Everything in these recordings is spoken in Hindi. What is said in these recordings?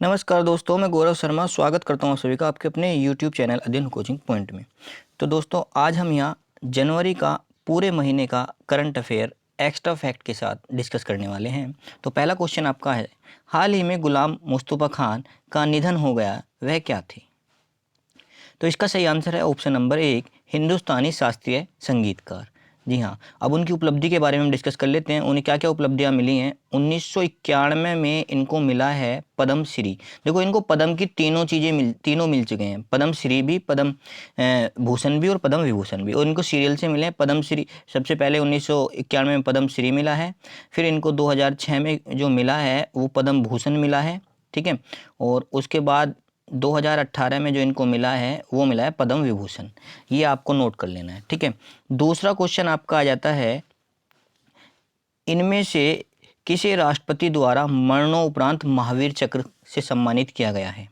नमस्कार दोस्तों, मैं गौरव शर्मा स्वागत करता हूँ सभी का आपके अपने YouTube चैनल अध्ययन कोचिंग पॉइंट में। तो दोस्तों, आज हम यहाँ जनवरी का पूरे महीने का करंट अफेयर एक्स्ट्रा फैक्ट के साथ डिस्कस करने वाले हैं। तो पहला क्वेश्चन आपका है, हाल ही में गुलाम मुस्तफ़ा खान का निधन हो गया, वह क्या थे? तो इसका सही आंसर है ऑप्शन नंबर 1, हिंदुस्तानी शास्त्रीय संगीतकार। जी हाँ, अब उनकी उपलब्धि के बारे में हम डिस्कस कर लेते हैं। उन्हें क्या क्या उपलब्धियाँ मिली हैं। 1991 में इनको मिला है पद्म श्री। देखो, इनको पद्म की तीनों मिल चुके हैं, पद्म श्री भी, पद्म भूषण भी और पद्म विभूषण भी। और इनको सीरियल से मिले हैं। पद्म श्री सबसे पहले 1991 में पद्म श्री मिला है, फिर इनको 2006 में जो मिला है वो पद्म भूषण मिला है, ठीक है। और उसके बाद 2018 में जो इनको मिला है वो मिला है पद्म विभूषण। ये आपको नोट कर लेना है, ठीक है। दूसरा क्वेश्चन आपका आ जाता है, इनमें से किसे राष्ट्रपति द्वारा मरणोपरांत महावीर चक्र से सम्मानित किया गया है?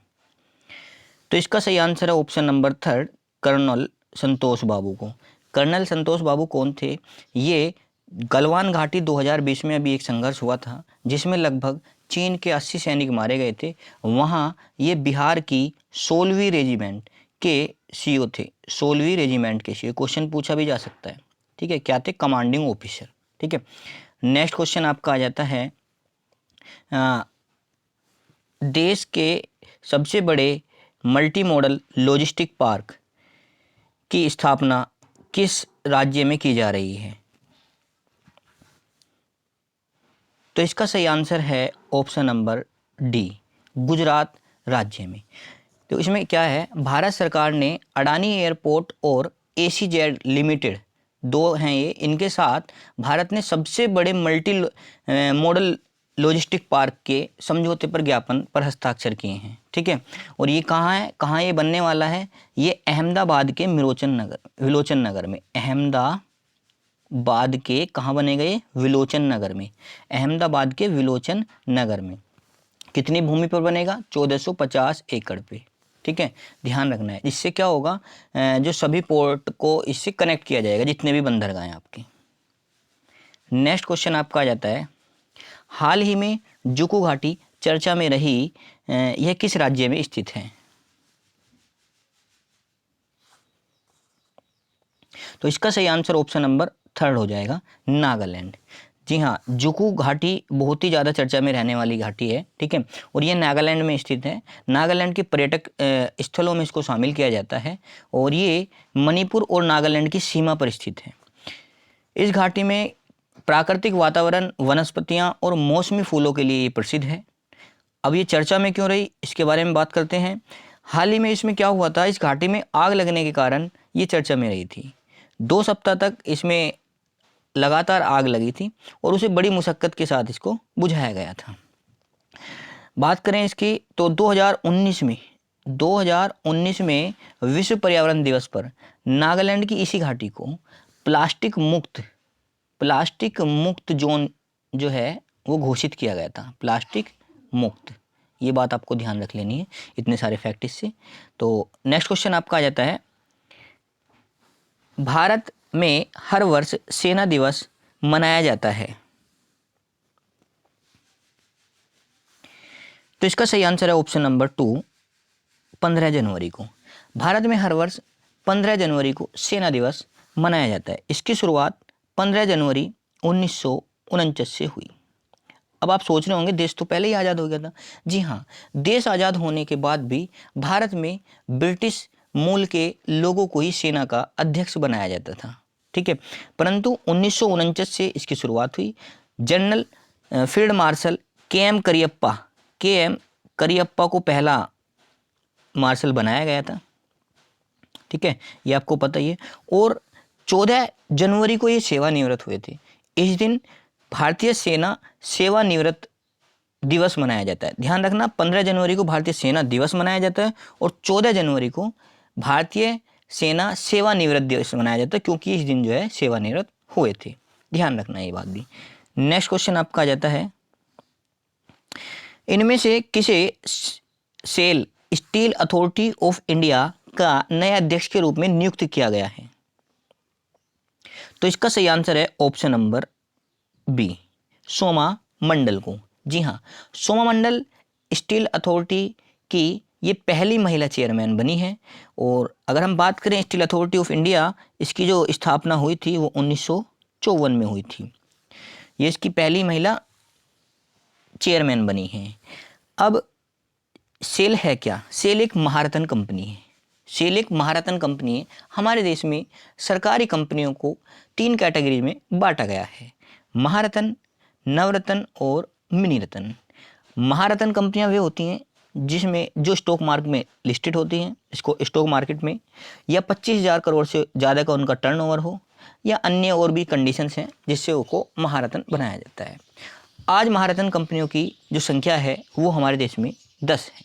तो इसका सही आंसर है ऑप्शन नंबर 3, कर्नल संतोष बाबू को। कर्नल संतोष बाबू कौन थे? ये गलवान घाटी 2020 में अभी एक संघर्ष हुआ था जिसमें लगभग चीन के 80 सैनिक मारे गए थे। वहाँ ये बिहार की 16वीं रेजिमेंट के सीओ थे। 16वीं रेजिमेंट के सीओ, क्वेश्चन पूछा भी जा सकता है, ठीक है। क्या थे? कमांडिंग ऑफिसर, ठीक है। नेक्स्ट क्वेश्चन आपका आ जाता है, देश के सबसे बड़े मल्टी मॉडल लॉजिस्टिक पार्क की स्थापना किस राज्य में की जा रही है? तो इसका सही आंसर है ऑप्शन नंबर डी, गुजरात राज्य में। तो इसमें क्या है, भारत सरकार ने अडानी एयरपोर्ट और एसीजेड लिमिटेड, दो हैं ये, इनके साथ भारत ने सबसे बड़े मल्टी मॉडल लॉजिस्टिक पार्क के समझौते पर ज्ञापन पर हस्ताक्षर किए हैं, ठीक है। और ये कहाँ है, कहाँ ये बनने वाला है? ये अहमदाबाद के विलोचन नगर में। अहमदाबाद के कहाँ बनेगा ये? विलोचन नगर में। अहमदाबाद के विलोचन नगर में। कितनी भूमि पर बनेगा? 1450 एकड़ पे, ठीक है। ध्यान रखना है। इससे क्या होगा, जो सभी पोर्ट को इससे कनेक्ट किया जाएगा, जितने भी बंदरगाह हैं आपके। नेक्स्ट क्वेश्चन आपका आ जाता है, हाल ही में जुकू घाटी चर्चा में रही, यह किस राज्य में स्थित है? तो इसका सही आंसर ऑप्शन नंबर 3 हो जाएगा, नागालैंड। जी हाँ, जुकू घाटी बहुत ही ज़्यादा चर्चा में रहने वाली घाटी है, ठीक है। और ये नागालैंड में स्थित है। नागालैंड के पर्यटक स्थलों में इसको शामिल किया जाता है और ये मणिपुर और नागालैंड की सीमा पर स्थित है। इस घाटी में प्राकृतिक वातावरण, वनस्पतियाँ और मौसमी फूलों के लिए ये प्रसिद्ध है। अब ये चर्चा में क्यों रही, इसके बारे में बात करते हैं। हाल ही में इसमें क्या हुआ था, इस घाटी में आग लगने के कारण ये चर्चा में रही थी। 2 सप्ताह तक इसमें लगातार आग लगी थी और उसे बड़ी मुशक्कत के साथ इसको बुझाया गया था। बात करें इसकी तो 2019 में विश्व पर्यावरण दिवस पर नागालैंड की इसी घाटी को प्लास्टिक मुक्त जोन जो है वो घोषित किया गया था। प्लास्टिक मुक्त, ये बात आपको ध्यान रख लेनी है, इतने सारे फैक्ट इससे। तो नेक्स्ट क्वेश्चन आपका आ जाता है, भारत में हर वर्ष सेना दिवस मनाया जाता है। तो इसका सही आंसर है ऑप्शन नंबर 2, 15 जनवरी को। भारत में हर वर्ष 15 जनवरी को सेना दिवस मनाया जाता है। इसकी शुरुआत 15 जनवरी 1949 से हुई। अब आप सोच रहे होंगे देश तो पहले ही आज़ाद हो गया था। जी हाँ, देश आज़ाद होने के बाद भी भारत में ब्रिटिश मूल के लोगों को ही सेना का अध्यक्ष बनाया जाता था, ठीक है। परंतु 1949 से इसकी शुरुआत हुई। जनरल फील्ड मार्शल के एम करियप्पा को पहला मार्शल बनाया गया था, ठीक है, ये आपको पता ही है। और 14 जनवरी को ये सेवानिवृत्त हुए थे। इस दिन भारतीय सेना सेवानिवृत्त दिवस मनाया जाता है। ध्यान रखना, 15 जनवरी को भारतीय सेना दिवस मनाया जाता है और 14 जनवरी को भारतीय सेना सेवानिवृत्त दिवस मनाया जाता है, क्योंकि इस दिन जो है सेवानिवृत्त हुए थे। ध्यान रखना ये बात भी। नेक्स्ट क्वेश्चन आपका आ जाता है, इनमें से किसे SAIL Steel Authority of India का नया अध्यक्ष के रूप में नियुक्त किया गया है? तो इसका सही आंसर है ऑप्शन नंबर बी, सोमा मंडल को। जी हाँ, सोमा मंडल स्टील अथॉरिटी की ये पहली महिला चेयरमैन बनी है। और अगर हम बात करें स्टील अथॉरिटी ऑफ इंडिया, इसकी जो स्थापना हुई थी वो 1954 में हुई थी। ये इसकी पहली महिला चेयरमैन बनी है। अब सेल है क्या? सेल एक महारत्न कंपनी है। सेल एक महारत्न कंपनी है। हमारे देश में सरकारी कंपनियों को 3 कैटेगरी में बांटा गया है, महारत्न, नवरत्न और मिनी रत्न। महारत्न कंपनियां वे होती हैं जिसमें जो स्टॉक मार्केट में लिस्टेड होती हैं, इसको स्टॉक मार्केट में, या 25,000 करोड़ से ज़्यादा का उनका टर्नओवर हो, या अन्य और भी कंडीशंस हैं जिससे उनको महारत्न बनाया जाता है। आज महारत्न कंपनियों की जो संख्या है वो हमारे देश में 10 है,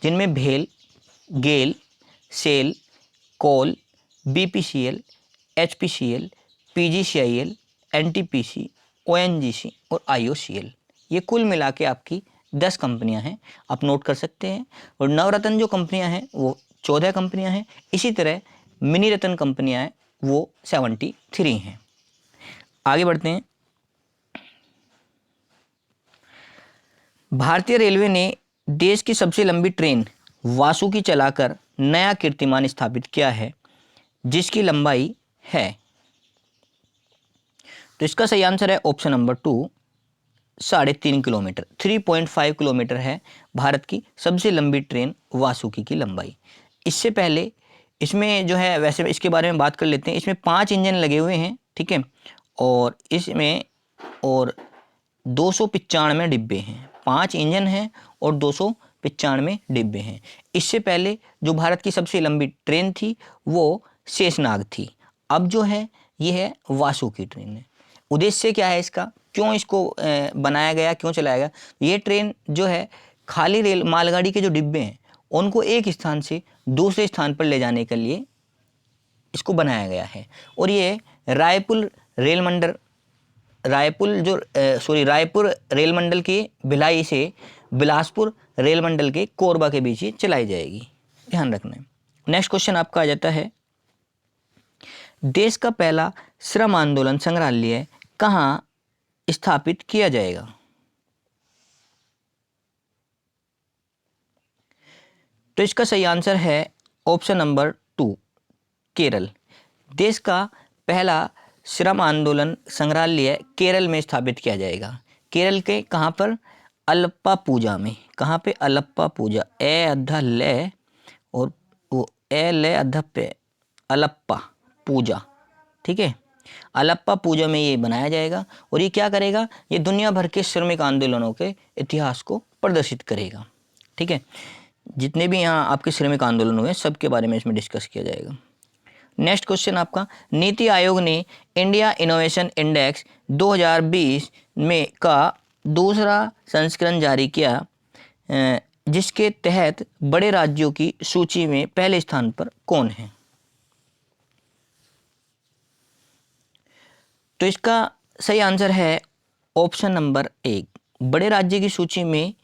जिनमें भेल, GAIL, SAIL, coal, BPCL, HPCL, PGCIL, NTPC, ONGC और आईओसीएल, ये कुल मिला के आपकी 10 कंपनियां हैं, आप नोट कर सकते हैं। और नवरत्न जो कंपनियां हैं वो 14 कंपनियां हैं। इसी तरह मिनी रत्न कंपनियां हैं वो 73 हैं। आगे बढ़ते हैं। भारतीय रेलवे ने देश की सबसे लंबी ट्रेन वासुकी चलाकर नया कीर्तिमान स्थापित किया है, जिसकी लंबाई है, तो इसका सही आंसर है ऑप्शन नंबर 2, 3.5 किलोमीटर। 3.5 किलोमीटर है भारत की सबसे लंबी ट्रेन वासुकी की लंबाई। इससे पहले इसमें जो है, वैसे इसके बारे में बात कर लेते हैं। इसमें 5 इंजन लगे हुए हैं, ठीक है, और इसमें और 295 डिब्बे हैं। 5 इंजन हैं और 295 डिब्बे हैं। इससे पहले जो भारत की सबसे लंबी ट्रेन थी वो शेषनाग थी। अब जो है ये है वासुकी ट्रेन है। उद्देश्य क्या है इसका, क्यों इसको बनाया गया, क्यों चलाया गया? ये ट्रेन जो है खाली रेल मालगाड़ी के जो डिब्बे हैं उनको एक स्थान से दूसरे स्थान पर ले जाने के लिए इसको बनाया गया है। और ये रायपुर रेल रेल मंडल के भिलाई से बिलासपुर रेल मंडल के कोरबा के बीच ही चलाई जाएगी, ध्यान रखना है। नेक्स्ट क्वेश्चन आपका आ जाता है, देश का पहला श्रम आंदोलन संग्रहालय कहाँ स्थापित किया जाएगा? तो इसका सही आंसर है ऑप्शन नंबर 2, केरल। देश का पहला श्रम आंदोलन संग्रहालय केरल में स्थापित किया जाएगा। केरल के कहाँ पर? अलप्पा पूजा में। कहाँ पे? अलप्पा पूजा, ए अद्धा ले और वो ए ले अद्धा पे, अलप्पा पूजा, ठीक है। अलप्पा पूजा में ये बनाया जाएगा। और ये क्या करेगा? ये दुनिया भर के श्रमिक आंदोलनों के इतिहास को प्रदर्शित करेगा, ठीक है। जितने भी यहाँ आपके श्रमिक आंदोलन हुए सबके बारे में इसमें डिस्कस किया जाएगा। नेक्स्ट क्वेश्चन आपका, नीति आयोग ने इंडिया इनोवेशन इंडेक्स 2020 में का दूसरा संस्करण जारी किया, जिसके तहत बड़े राज्यों की सूची में पहले स्थान पर कौन है? तो इसका सही आंसर है ऑप्शन नंबर 1, बड़े राज्य की सूची में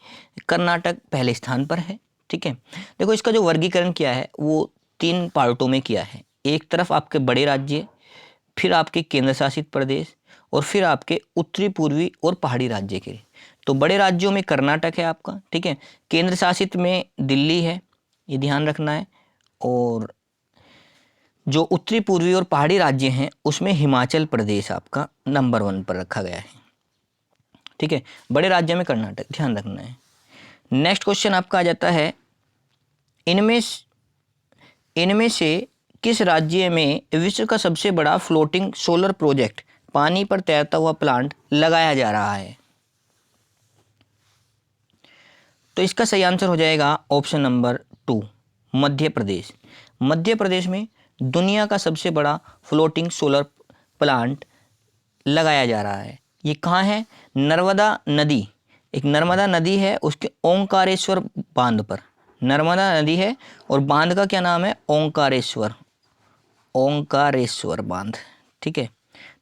कर्नाटक पहले स्थान पर है, ठीक है। देखो इसका जो वर्गीकरण किया है वो 3 पार्टों में किया है। एक तरफ आपके बड़े राज्य, फिर आपके केंद्र शासित प्रदेश, और फिर आपके उत्तरी पूर्वी और पहाड़ी राज्य के। तो बड़े राज्यों में कर्नाटक है आपका, ठीक है। केंद्र शासित में दिल्ली है, ये ध्यान रखना है। और जो उत्तरी पूर्वी और पहाड़ी राज्य हैं उसमें हिमाचल प्रदेश आपका नंबर 1 पर रखा गया है, ठीक है। बड़े राज्य में कर्नाटक, ध्यान रखना है। नेक्स्ट क्वेश्चन आपका आ जाता है, इनमें से किस राज्य में विश्व का सबसे बड़ा फ्लोटिंग सोलर प्रोजेक्ट, पानी पर तैरता हुआ प्लांट लगाया जा रहा है? तो इसका सही आंसर हो जाएगा ऑप्शन नंबर 2, मध्य प्रदेश। मध्य प्रदेश में दुनिया का सबसे बड़ा फ्लोटिंग सोलर प्लांट लगाया जा रहा है। ये कहाँ है? नर्मदा नदी, एक नर्मदा नदी है उसके ओंकारेश्वर बांध पर। नर्मदा नदी है और बांध का क्या नाम है? ओंकारेश्वर बांध, ठीक है।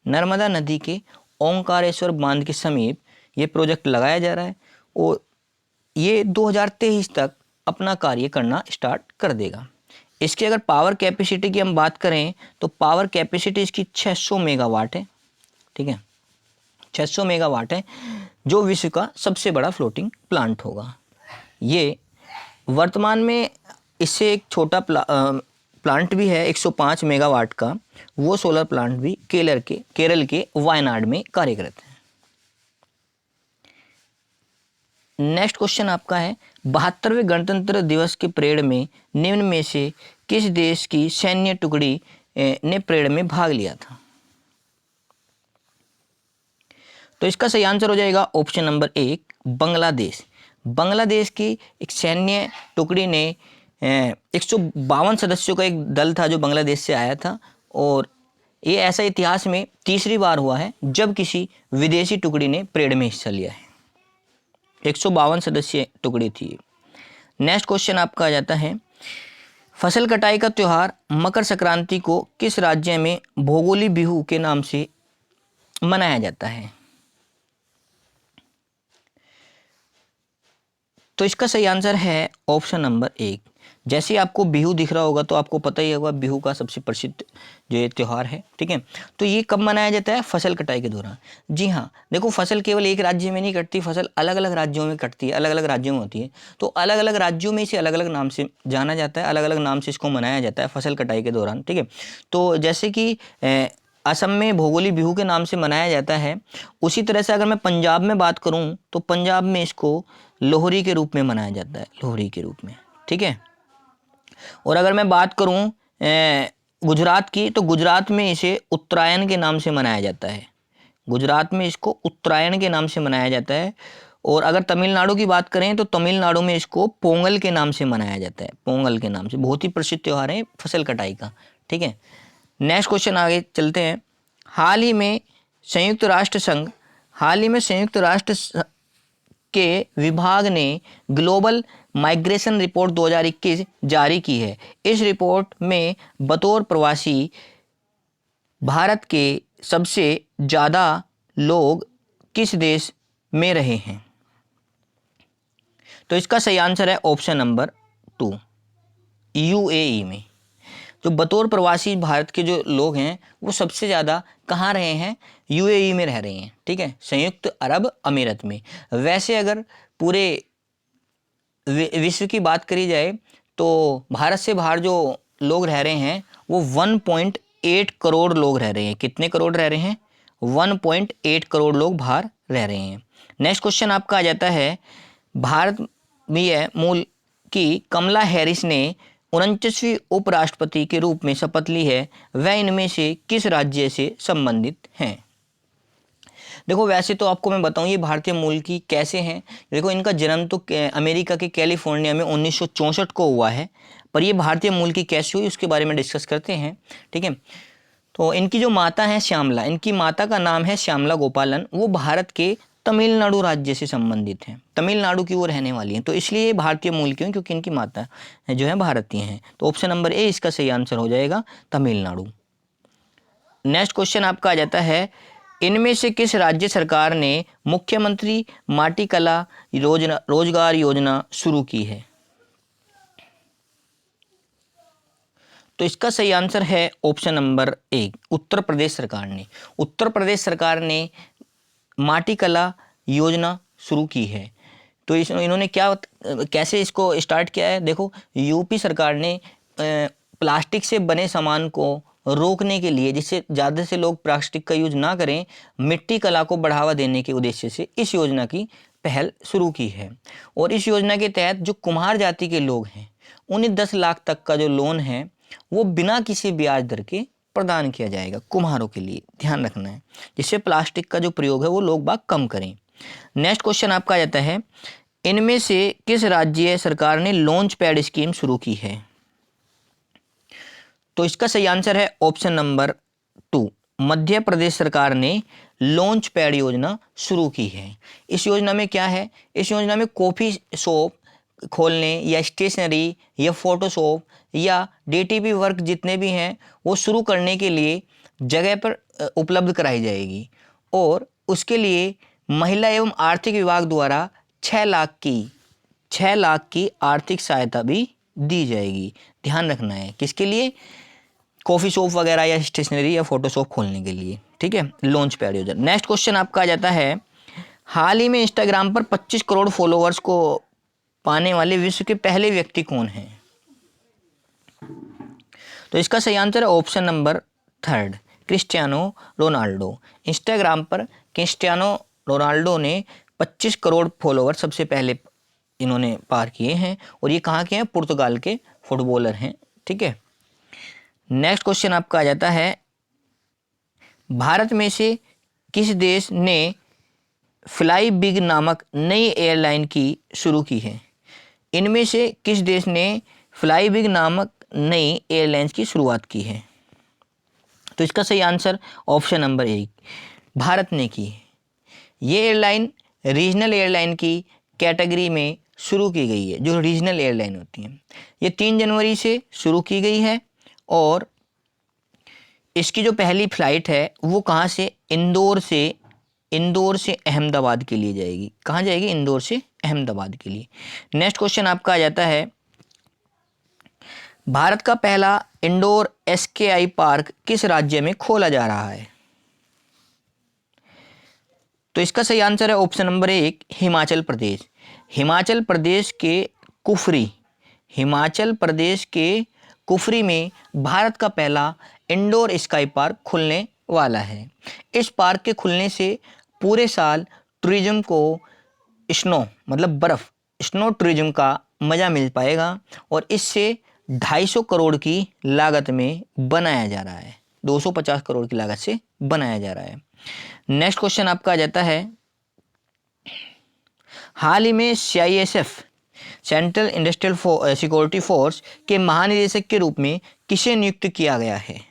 नर्मदा नदी के ओंकारेश्वर बांध के समीप ये प्रोजेक्ट लगाया जा रहा है और ये 2023 तक अपना कार्य करना स्टार्ट कर देगा। इसकी अगर पावर कैपेसिटी की हम बात करें तो पावर कैपेसिटी इसकी 600 मेगावाट है, ठीक है। 600 मेगावाट है, जो विश्व का सबसे बड़ा फ्लोटिंग प्लांट होगा। ये वर्तमान में इससे एक छोटा प्लांट भी है 105 मेगावाट का, वो सोलर प्लांट भी केरल के वायनाड में कार्यरत है। नेक्स्ट क्वेश्चन आपका है 72वें गणतंत्र दिवस के परेड में निम्न में से किस देश की सैन्य टुकड़ी ने परेड में भाग लिया था? तो इसका सही आंसर हो जाएगा ऑप्शन नंबर 1 बांग्लादेश। बांग्लादेश की एक सैन्य टुकड़ी ने 152 सदस्यों का एक दल था जो बांग्लादेश से आया था, और ये ऐसा इतिहास में तीसरी बार हुआ है जब किसी विदेशी टुकड़ी ने परेड में हिस्सा लिया है। 152 सदस्यीय टुकड़ी थी। नेक्स्ट क्वेश्चन आपका आ जाता है फसल कटाई का त्यौहार मकर संक्रांति को किस राज्य में भोगोली बिहू के नाम से मनाया जाता है? तो इसका सही आंसर है ऑप्शन नंबर 1। जैसे आपको बिहू दिख रहा होगा तो आपको पता ही होगा बिहू का सबसे प्रसिद्ध जो ये त्यौहार है, ठीक है। तो ये कब मनाया जाता है? फसल कटाई के दौरान। जी हाँ, देखो फसल केवल एक राज्य में नहीं कटती, फसल अलग अलग राज्यों में कटती है, अलग अलग राज्यों में होती है। तो अलग अलग राज्यों में इसे अलग अलग नाम से जाना जाता है, अलग अलग नाम से इसको मनाया जाता है फसल कटाई के दौरान, ठीक है। तो जैसे कि असम में भोगोली बिहू के नाम से मनाया जाता है, उसी तरह से अगर मैं पंजाब में बात करूं तो पंजाब में इसको लोहरी के रूप में मनाया जाता है, लोहरी के रूप में, ठीक है। और अगर मैं बात करूं गुजरात की, तो गुजरात में इसे उत्तरायण के नाम से मनाया जाता है। गुजरात में इसको उत्तरायण के नाम से मनाया जाता है। और अगर तमिलनाडु की बात करें तो तमिलनाडु में इसको पोंगल के नाम से मनाया जाता है, पोंगल के नाम से। बहुत ही प्रसिद्ध त्यौहार है फसल कटाई का, ठीक है। नेक्स्ट क्वेश्चन आगे चलते हैं। हाल ही में संयुक्त राष्ट्र के विभाग ने ग्लोबल माइग्रेशन रिपोर्ट 2021 जारी की है। इस रिपोर्ट में बतौर प्रवासी भारत के सबसे ज़्यादा लोग किस देश में रहे हैं? तो इसका सही आंसर है ऑप्शन नंबर 2 यूएई में। जो बतौर प्रवासी भारत के जो लोग हैं वो सबसे ज़्यादा कहाँ रहे हैं? यूएई में रह रहे हैं, ठीक है, संयुक्त अरब अमीरत में। वैसे अगर पूरे विश्व की बात करी जाए तो भारत से बाहर जो लोग रह रहे हैं वो 1.8 करोड़ लोग रह रहे हैं। कितने करोड़ रह रहे हैं? 1.8 करोड़ लोग बाहर रह रहे हैं। नेक्स्ट क्वेश्चन आपका आ जाता है भारतीय मूल की कमला हैरिस ने 49वीं उपराष्ट्रपति के रूप में शपथ ली है, वह इनमें से किस राज्य से संबंधित हैं? देखो वैसे तो आपको मैं बताऊं ये भारतीय मूल की कैसे हैं। देखो इनका जन्म तो अमेरिका के कैलिफोर्निया में 1964 को हुआ है, पर ये भारतीय मूल की कैसे हुई उसके बारे में डिस्कस करते हैं, ठीक है। तो इनकी जो माता है श्यामला, इनकी माता का नाम है श्यामला गोपालन, वो भारत के तमिलनाडु राज्य से संबंधित हैं, तमिलनाडु की वो रहने वाली हैं। तो इसलिए ये भारतीय मूल की हैं क्योंकि इनकी माता जो है भारतीय हैं। तो ऑप्शन नंबर ए इसका सही आंसर हो जाएगा तमिलनाडु। नेक्स्ट क्वेश्चन आपका आ जाता है इनमें से किस राज्य सरकार ने मुख्यमंत्री माटी कला रोजगार योजना शुरू की है? तो इसका सही आंसर है ऑप्शन नंबर 1 उत्तर प्रदेश सरकार ने। उत्तर प्रदेश सरकार ने माटी कला योजना शुरू की है। तो इन्होंने कैसे इसको स्टार्ट किया है? देखो यूपी सरकार ने प्लास्टिक से बने सामान को रोकने के लिए, जिससे ज़्यादा से लोग प्लास्टिक का यूज ना करें, मिट्टी कला को बढ़ावा देने के उद्देश्य से इस योजना की पहल शुरू की है। और इस योजना के तहत जो कुम्हार जाति के लोग हैं उन्हें 10 लाख तक का जो लोन है वो बिना किसी ब्याज दर के प्रदान किया जाएगा कुम्हारों के लिए, ध्यान रखना है, जिससे प्लास्टिक का जो प्रयोग है वो लोग बाग कम करें। नेक्स्ट क्वेश्चन आपका आ जाता है इनमें से किस राज्य सरकार ने लॉन्च पैड स्कीम शुरू की है? तो इसका सही आंसर है ऑप्शन नंबर 2 मध्य प्रदेश सरकार ने लॉन्च पैड योजना शुरू की है। इस योजना में क्या है? इस योजना में कॉफ़ी शॉप खोलने या स्टेशनरी या फोटोशॉप या डीटीपी वर्क जितने भी हैं वो शुरू करने के लिए जगह पर उपलब्ध कराई जाएगी, और उसके लिए महिला एवं आर्थिक विभाग द्वारा 6 लाख की आर्थिक सहायता भी दी जाएगी। ध्यान रखना है किसके लिए? कॉफ़ी शॉप वगैरह या स्टेशनरी या फोटो शॉप खोलने के लिए, ठीक है, लॉन्च पैड योजना। नेक्स्ट क्वेश्चन आपका आ जाता है हाल ही में इंस्टाग्राम पर 25 करोड़ फॉलोअर्स को पाने वाले विश्व के पहले व्यक्ति कौन हैं? तो इसका सही आंसर है option number 3, Cristiano Ronaldo. Instagram पर क्रिस्टियानो रोनाल्डो ने 25 करोड़ फॉलोवर सबसे पहले इन्होंने पार किए हैं, और ये कहाँ के हैं? पुर्तगाल के फुटबॉलर हैं। ठीक है, नेक्स्ट क्वेश्चन आपका आ जाता है, भारत में से किस देश ने फ्लाई बिग नामक नई एयरलाइन की शुरू की है? इनमें से किस देश ने फ्लाई बिग नामक नई एयरलाइंस की शुरुआत की है? तो इसका सही आंसर ऑप्शन नंबर 1, भारत ने की है। ये एयरलाइन रीजनल एयरलाइन की कैटेगरी में शुरू की गई है, जो रीजनल एयरलाइन होती हैं। ये 3 जनवरी से शुरू की गई है, और इसकी जो पहली फ्लाइट है वो कहाँ से? इंदौर से अहमदाबाद के लिए जाएगी। कहाँ जाएगी? इंदौर से अहमदाबाद के लिए। नेक्स्ट क्वेश्चन आपका आ जाता है, भारत का पहला इंडोर एसकेआई पार्क किस राज्य में खोला जा रहा है? तो इसका सही आंसर है ऑप्शन नंबर 1, हिमाचल प्रदेश। हिमाचल प्रदेश के कुफरी में भारत का पहला इंडोर स्काई पार्क खुलने वाला है। इस पार्क के खुलने से पूरे साल टूरिज्म को स्नो टूरिज्म का मजा मिल पाएगा, और इससे 250 करोड़ की लागत में बनाया जा रहा है। 250 करोड़ की लागत से बनाया जा रहा है। नेक्स्ट क्वेश्चन आपका आ जाता है, हाल ही में CISF central industrial security force के महानिदेशक के रूप में किसे नियुक्त किया गया है?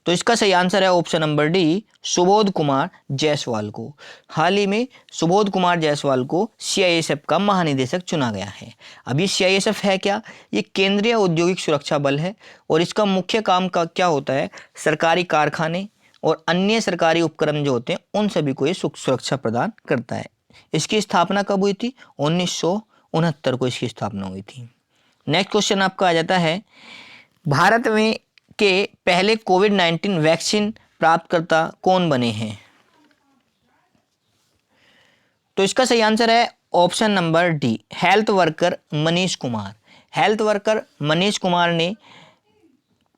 तो इसका सही आंसर है option number D, Subodh Kumar Jaiswal को। हाल ही में सुबोध कुमार जायसवाल को CISF का महानिदेशक चुना गया है। अब ये CISF है क्या? ये केंद्रीय औद्योगिक सुरक्षा बल है, और इसका मुख्य काम का क्या होता है? सरकारी कारखाने और अन्य सरकारी उपक्रम जो होते हैं उन सभी को ये सुरक्षा प्रदान करता है। इसकी स्थापना कब हुई थी? 1969 को इसकी स्थापना हुई थी। नेक्स्ट क्वेश्चन आपका आ जाता है, भारत में के पहले कोविड-19 वैक्सीन प्राप्तकर्ता कौन बने हैं? तो इसका सही आंसर है option number D, health worker Manish Kumar. Health worker Manish Kumar ने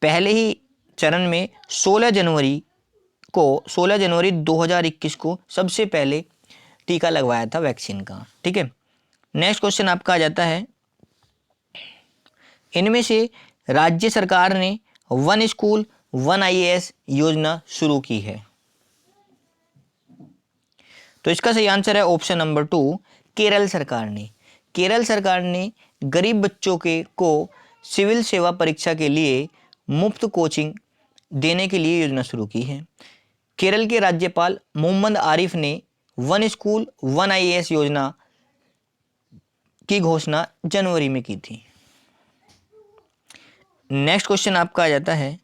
पहले ही चरण में 16 जनवरी 2021 को सबसे पहले टीका लगवाया था वैक्सीन का। ठीक है, नेक्स्ट क्वेश्चन आपका आ जाता है, इनमें से राज्य सरकार ने 1 स्कूल 1 IAS योजना शुरू की है। तो इसका सही आंसर है ऑप्शन नंबर 2, केरल सरकार ने गरीब बच्चों को सिविल सेवा परीक्षा के लिए मुफ्त कोचिंग देने के लिए योजना शुरू की है। केरल के राज्यपाल मोहम्मद आरिफ ने 1 स्कूल 1 IAS योजना की घोषणा जनवरी में की थी। नेक्स्ट क्वेश्चन आपका आ जाता है,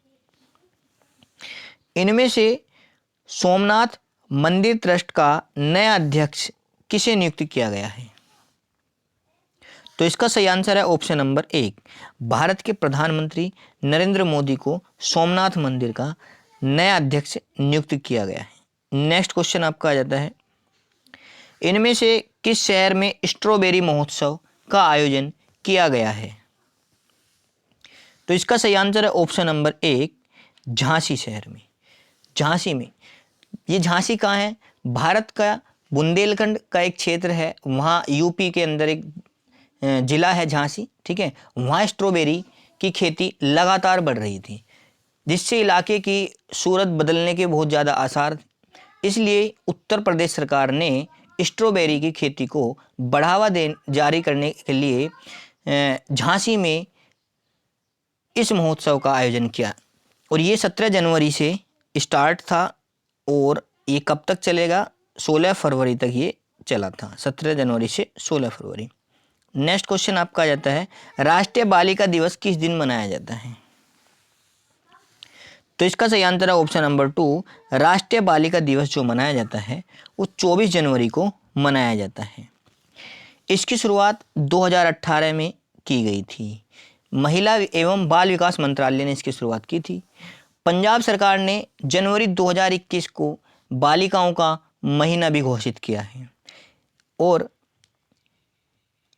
इनमें से सोमनाथ मंदिर ट्रस्ट का नया अध्यक्ष किसे नियुक्त किया गया है? तो इसका सही आंसर है ऑप्शन नंबर 1, भारत के प्रधानमंत्री नरेंद्र मोदी को सोमनाथ मंदिर का नया अध्यक्ष नियुक्त किया गया है। नेक्स्ट क्वेश्चन आपका आ जाता है, इनमें से किस शहर में स्ट्रॉबेरी महोत्सव का आयोजन किया गया है? तो इसका सही आंसर है ऑप्शन नंबर 1, झांसी शहर में। झांसी में, ये झांसी कहाँ है? भारत का बुंदेलखंड का एक क्षेत्र है, वहाँ यूपी के अंदर एक जिला है झांसी। ठीक है, वहाँ स्ट्रॉबेरी की खेती लगातार बढ़ रही थी, जिससे इलाके की सूरत बदलने के बहुत ज़्यादा आसार थे। इसलिए उत्तर प्रदेश सरकार ने स्ट्रॉबेरी की खेती को बढ़ावा जारी करने के लिए झांसी में इस महोत्सव का आयोजन किया, और ये 17 जनवरी से स्टार्ट था, और ये कब तक चलेगा? 16 फरवरी तक ये चला था, 17 जनवरी से 16 फरवरी। नेक्स्ट क्वेश्चन आपका आ जाता है, राष्ट्रीय बालिका दिवस किस दिन मनाया जाता है? तो इसका सही आंसर है ऑप्शन नंबर 2, राष्ट्रीय बालिका दिवस जो मनाया जाता है वो 24 जनवरी को मनाया जाता है। इसकी शुरुआत 2018 में की गई थी। महिला एवं बाल विकास मंत्रालय ने इसकी शुरुआत की थी। पंजाब सरकार ने जनवरी 2021 को बालिकाओं का महीना भी घोषित किया है, और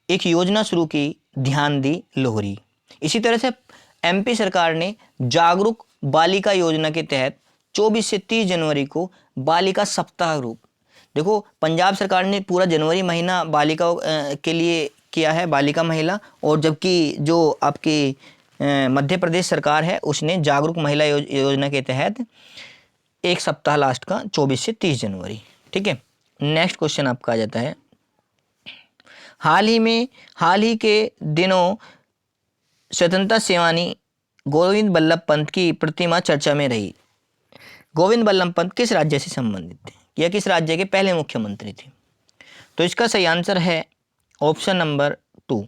एक योजना शुरू की, ध्यान दी लोहरी। इसी तरह से एमपी सरकार ने जागरूक बालिका योजना के तहत 24 से 30 जनवरी को बालिका सप्ताह रूप, देखो पंजाब सरकार ने पूरा जनवरी महीना बालिका के लिए किया है, बालिका महिला, और जबकि जो आपकी मध्य प्रदेश सरकार है उसने जागरूक महिला योजना के तहत एक सप्ताह लास्ट का 24 से 30 जनवरी। ठीक है, नेक्स्ट क्वेश्चन आपका आ जाता है, हाल ही के दिनों स्वतंत्रता सेनानी गोविंद बल्लभ पंत की प्रतिमा चर्चा में रही। गोविंद बल्लभ पंत किस राज्य से संबंधित थे या किस राज्य के पहले मुख्यमंत्री थे? तो इसका सही आंसर है option number 2,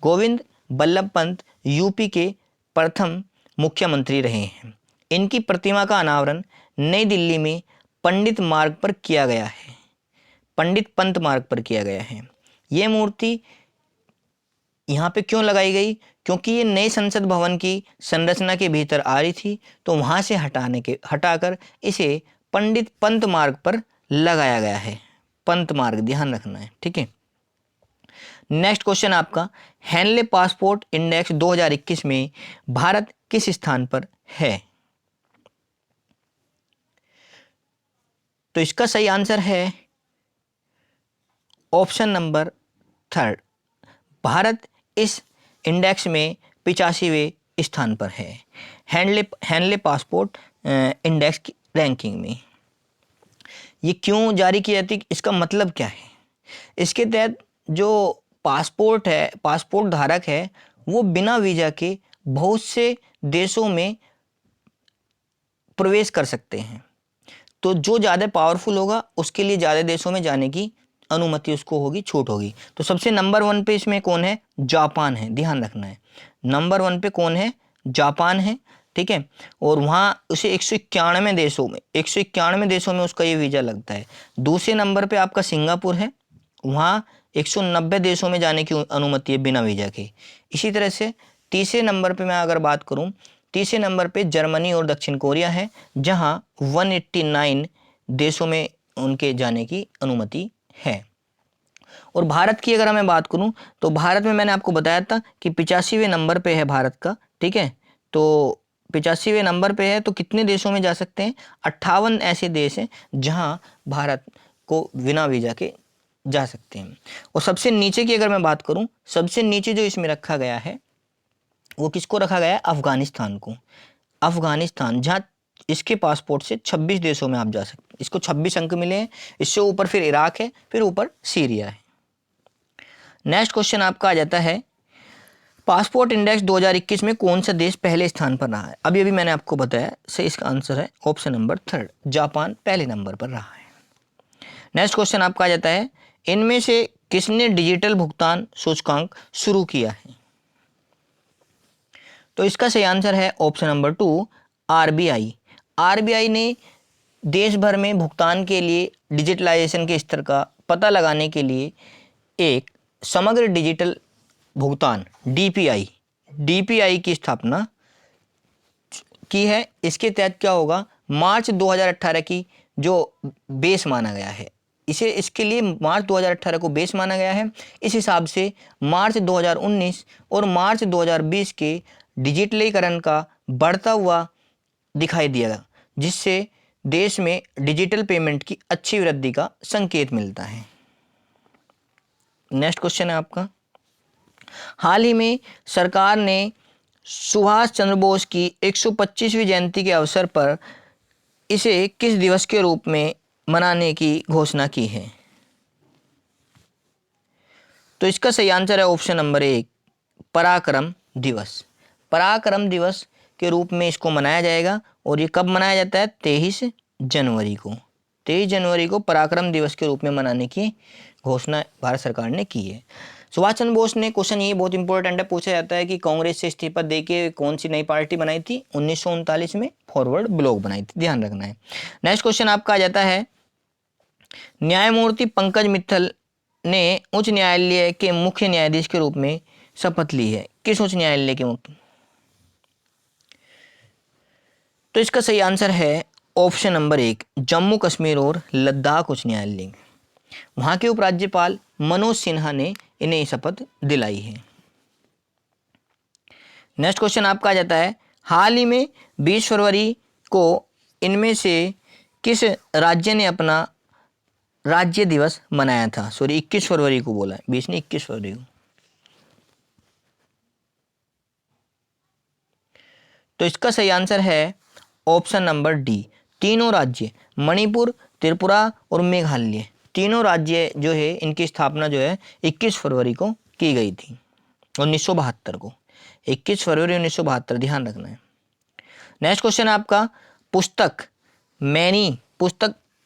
Govind Ballabh Pant UP के प्रथम मुख्यमंत्री रहे हैं। इनकी प्रतिमा का अनावरण नई दिल्ली में पंडित मार्ग पर किया गया है, पंडित पंत मार्ग पर किया गया है। ये मूर्ति यहाँ पे क्यों लगाई गई? क्योंकि ये नए संसद भवन की संरचना के भीतर आ रही थी, तो वहां से हटाकर इसे पंडित पंत मार्ग पर लगाया गया है। पंत मार्ग ध्यान रखना है। ठीक है, नेक्स्ट क्वेश्चन आपका, हेनले पासपोर्ट इंडेक्स 2021 में भारत किस स्थान पर है? तो इसका सही आंसर है ऑप्शन नंबर 3, भारत इस इंडेक्स में 85वें स्थान पर है, हेनले पासपोर्ट इंडेक्स की रैंकिंग में। ये क्यों जारी की जाती है, इसका मतलब क्या है? इसके तहत जो पासपोर्ट है, पासपोर्ट धारक है, वो बिना वीज़ा के बहुत से देशों में प्रवेश कर सकते हैं। तो जो ज़्यादा पावरफुल होगा उसके लिए ज़्यादा देशों में जाने की अनुमति उसको होगी, छूट होगी। तो सबसे नंबर 1 पे इसमें कौन है? जापान है, ध्यान रखना है। नंबर 1 पे कौन है? जापान है। ठीक है, और वहाँ उसे 191 देशों में उसका ये वीज़ा लगता है। दूसरे नंबर पे आपका सिंगापुर है, वहाँ 190 देशों में जाने की अनुमति है बिना वीज़ा के। इसी तरह से तीसरे नंबर पे मैं अगर बात करूँ, तीसरे नंबर पे जर्मनी और दक्षिण कोरिया है, जहाँ 189 देशों में उनके जाने की अनुमति है। और भारत की अगर मैं बात करूं तो भारत में मैंने आपको बताया था कि 85वें नंबर पे है भारत का। ठीक है, तो 85वें नंबर पे है, तो कितने देशों में जा सकते हैं? 58 ऐसे देश हैं जहां भारत को बिना वीज़ा के जा सकते हैं। और सबसे नीचे की अगर मैं बात करूं, सबसे नीचे जो इसमें रखा गया है वो किसको रखा गया है? अफगानिस्तान को। अफगानिस्तान, जहाँ इसके पासपोर्ट से 26 देशों में आप जा सकते हैं। इसको 26 अंक मिले हैं। इससे ऊपर फिर इराक है, फिर ऊपर सीरिया है। नेक्स्ट क्वेश्चन आपका आ जाता है, पासपोर्ट इंडेक्स 2021 में कौन सा देश पहले स्थान पर रहा है? अभी अभी मैंने आपको बताया, सही इसका आंसर है ऑप्शन नंबर 3, जापान पहले नंबर पर रहा है। नेक्स्ट क्वेश्चन आपका आ जाता है, इनमें से किसने डिजिटल भुगतान सूचकांक शुरू किया है? तो इसका सही आंसर है ऑप्शन नंबर 2, आरबीआई। आरबीआई ने देश भर में भुगतान के लिए डिजिटलाइजेशन के स्तर का पता लगाने के लिए एक समग्र डिजिटल भुगतान डीपीआई की स्थापना की है। इसके तहत क्या होगा? मार्च 2018 की जो बेस माना गया है, इसके लिए मार्च 2018 को बेस माना गया है। इस हिसाब से मार्च 2019 और मार्च 2020 के डिजिटलीकरण का बढ़ता हुआ दिखाई दिया, जिससे देश में डिजिटल पेमेंट की अच्छी वृद्धि का संकेत मिलता है। नेक्स्ट क्वेश्चन है आपका, हाल ही में सरकार ने सुभाष चंद्र बोस की 125वीं जयंती के अवसर पर इसे किस दिवस के रूप में मनाने की घोषणा की है? तो इसका सही आंसर है ऑप्शन नंबर 1, पराक्रम दिवस। पराक्रम दिवस के रूप में इसको मनाया जाएगा। और ये कब मनाया जाता है? 23 जनवरी को। 23 जनवरी को पराक्रम दिवस के रूप में मनाने की घोषणा भारत सरकार ने की है। सुभाष चंद्र बोस ने, क्वेश्चन ये बहुत इंपॉर्टेंट है, पूछा जाता है कि कांग्रेस से इस्तीफा देके कौन सी नई पार्टी बनाई थी? 1939 में फॉरवर्ड ब्लॉक बनाई थी, ध्यान रखना है। नेक्स्ट क्वेश्चन आपका आ जाता है, न्यायमूर्ति पंकज मित्तल ने उच्च न्यायालय के मुख्य न्यायाधीश के रूप में शपथ ली है। किस उच्च न्यायालय के मुख्य? तो इसका सही आंसर है ऑप्शन नंबर 1, जम्मू कश्मीर और लद्दाख उच्च न्यायालय। वहाँ के उपराज्यपाल मनोज सिन्हा ने इन्हें शपथ दिलाई है। नेक्स्ट क्वेश्चन आपका आ जाता है, हाल ही में 20 फरवरी को इनमें से किस राज्य ने अपना राज्य दिवस मनाया था? सॉरी 21 फरवरी को बोला है, 20 नहीं 21 फरवरी को। तो इसका सही आंसर है ऑप्शन नंबर डी, तीनों राज्य, मणिपुर, त्रिपुरा और मेघालय, तीनों राज्य जो है इनकी स्थापना जो है 21 फरवरी को की गई थी 1972 को। 21 फरवरी 1972, ध्यान रखना है। नेक्स्ट क्वेश्चन आपका, पुस्तक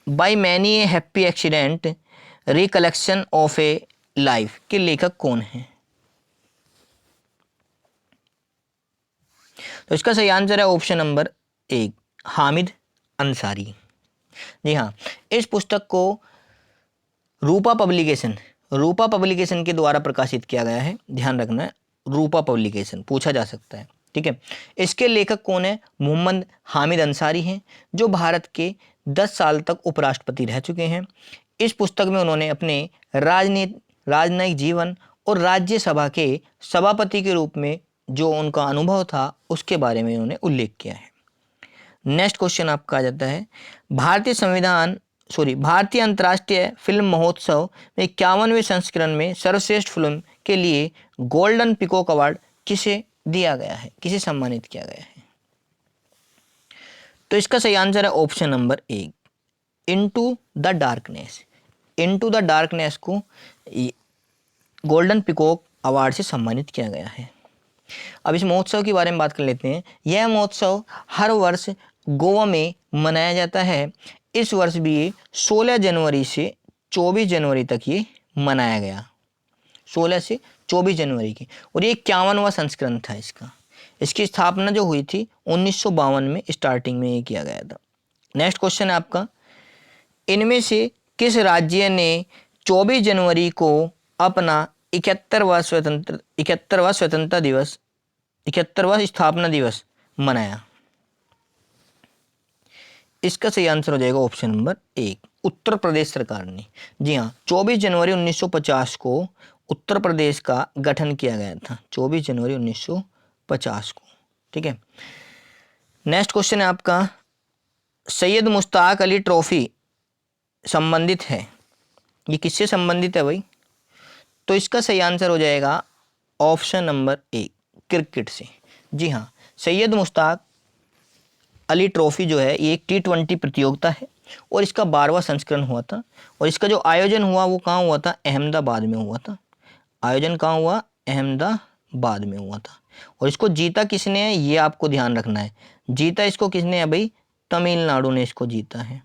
by many a happy accident recollection of A life के लेखक कौन है? तो इसका सही आंसर है ऑप्शन नंबर एक, हामिद अंसारी। जी हाँ, इस पुस्तक को रूपा पब्लिकेशन के द्वारा प्रकाशित किया गया है, ध्यान रखना है, रूपा पब्लिकेशन पूछा जा सकता है, ठीक है। इसके लेखक कौन है? मोहम्मद हामिद अंसारी हैं, जो भारत के 10 साल तक उपराष्ट्रपति रह चुके हैं। इस पुस्तक में उन्होंने अपने राजनयिक जीवन और राज्यसभा के सभापति के रूप में जो उनका अनुभव था उसके बारे में उन्होंने उल्लेख किया है। नेक्स्ट क्वेश्चन आपका आ जाता है, भारतीय अंतर्राष्ट्रीय फिल्म महोत्सव में 51वें संस्करण में सर्वश्रेष्ठ फिल्म के लिए गोल्डन पिकॉक अवार्ड किसे दिया गया है, किसे सम्मानित किया गया है? तो इसका सही आंसर है ऑप्शन नंबर एक, इनटू द डार्कनेस को गोल्डन पिकॉक अवार्ड से सम्मानित किया गया है। अब इस महोत्सव के बारे में बात कर लेते हैं। यह महोत्सव हर वर्ष गोवा में मनाया जाता है। इस वर्ष भी ये 16 जनवरी से 24 जनवरी तक ये मनाया गया, 16 से 24 जनवरी की, और ये 51वां संस्करण था इसका। इसकी स्थापना जो हुई थी 1952 में स्टार्टिंग में ये किया गया था। नेक्स्ट क्वेश्चन है आपका, इनमें से किस राज्य ने 24 जनवरी को अपना 71वां स्थापना दिवस मनाया? इसका सही आंसर हो जाएगा ऑप्शन नंबर एक, उत्तर प्रदेश सरकार ने। जी हाँ, 24 जनवरी 1950 को उत्तर प्रदेश का गठन किया गया था, 24 जनवरी 1950 को, ठीक है। नेक्स्ट क्वेश्चन है आपका, सैयद मुश्ताक अली ट्रॉफी संबंधित है, ये किससे संबंधित है भाई? तो इसका सही आंसर हो जाएगा ऑप्शन नंबर एक, क्रिकेट से। जी हाँ, सैयद मुश्ताक अली ट्रॉफी जो है ये एक T20 प्रतियोगिता है और इसका 12वां संस्करण हुआ था, और इसका जो आयोजन हुआ वो कहाँ हुआ था? अहमदाबाद में हुआ था। आयोजन कहाँ हुआ? अहमदाबाद में हुआ था। और इसको जीता किसने है ये आपको ध्यान रखना है। जीता इसको किसने है भाई? तमिलनाडु ने इसको जीता है,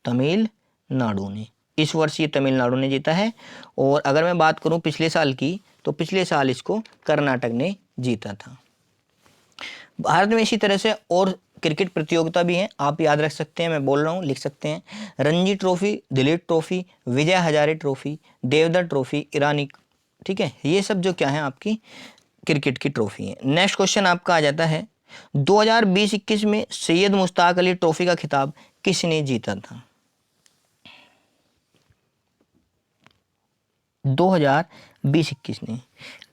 तमिलनाडु ने। इस वर्ष ये तमिलनाडु ने जीता है। और अगर मैं बात करूं पिछले साल की, तो पिछले साल इसको कर्नाटक ने जीता था। भारत में इसी तरह से और क्रिकेट प्रतियोगिता भी हैं, आप याद रख सकते हैं, मैं बोल रहा हूँ, लिख सकते हैं। Ranji trophy, Dilip trophy, Vijay Hazare trophy, Deodhar trophy, ईरानी, ठीक है। ये सब जो क्या है आपकी क्रिकेट की ट्रॉफी है। नेक्स्ट क्वेश्चन आपका आ जाता है, 2020-21 में सैयद मुश्ताक अली ट्रॉफी का खिताब किसने जीता था? 2020-21 ने,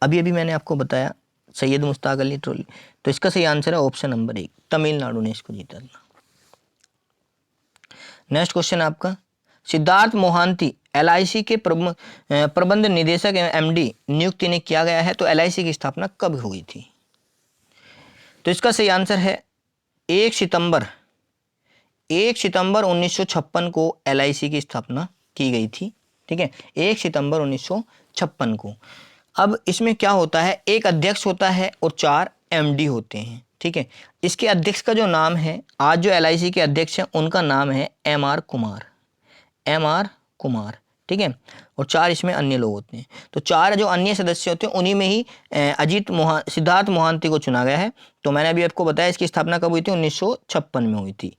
अभी मैंने आपको बताया सैयद मुश्ताक अली ट्रॉफी, तो इसका सही आंसर है ऑप्शन नंबर एक, तमिलनाडु ने इसको जीता था। नेक्स्ट क्वेश्चन आपका, सिद्धार्थ मोहांती LIC के प्रबंध निदेशक MD नियुक्त इन्हें किया गया है, तो LIC की स्थापना कब हुई थी? तो इसका सही आंसर है 1 सितंबर 1956 को LIC की स्थापना की गई थी, ठीक है, 1 सितंबर 1956 को। अब इसमें क्या होता है, एक अध्यक्ष होता है और 4 MD होते हैं, ठीक है। इसके अध्यक्ष का जो नाम है, आज जो LIC के अध्यक्ष हैं उनका नाम है MR कुमार, ठीक है। और 4 इसमें अन्य लोग होते हैं, तो 4 जो अन्य सदस्य होते हैं उन्हीं में ही सिद्धार्थ मोहांती को चुना गया है। तो मैंने अभी आपको बताया इसकी स्थापना कब हुई थी? 1956 में हुई थी।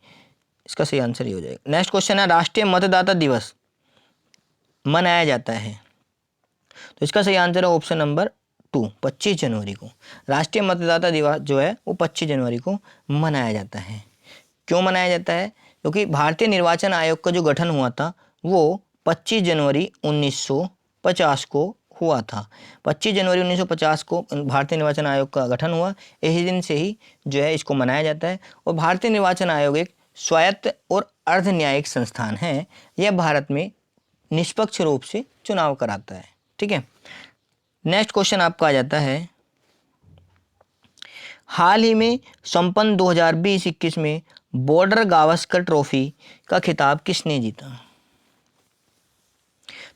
इसका सही आंसर ये हो जाएगा। नेक्स्ट क्वेश्चन है, राष्ट्रीय मतदाता दिवस मनाया जाता है, तो इसका सही आंसर है ऑप्शन नंबर 2, 25 जनवरी को। राष्ट्रीय मतदाता दिवस जो है वो 25 जनवरी को मनाया जाता है। क्यों मनाया जाता है? क्योंकि भारतीय निर्वाचन आयोग का जो गठन हुआ था वो 25 जनवरी 1950 1950 को हुआ था। 25 जनवरी 1950 को भारतीय निर्वाचन आयोग का गठन हुआ। यही दिन से ही जो है इसको मनाया जाता है। और भारतीय निर्वाचन आयोग एक स्वायत्त और अर्ध न्यायिक संस्थान है। यह भारत में निष्पक्ष रूप से चुनाव कराता है। ठीक है, नेक्स्ट क्वेश्चन आपका आ जाता है, हाल ही में संपन्न 2020-21 में बॉर्डर गावस्कर ट्रॉफी का खिताब किसने जीता?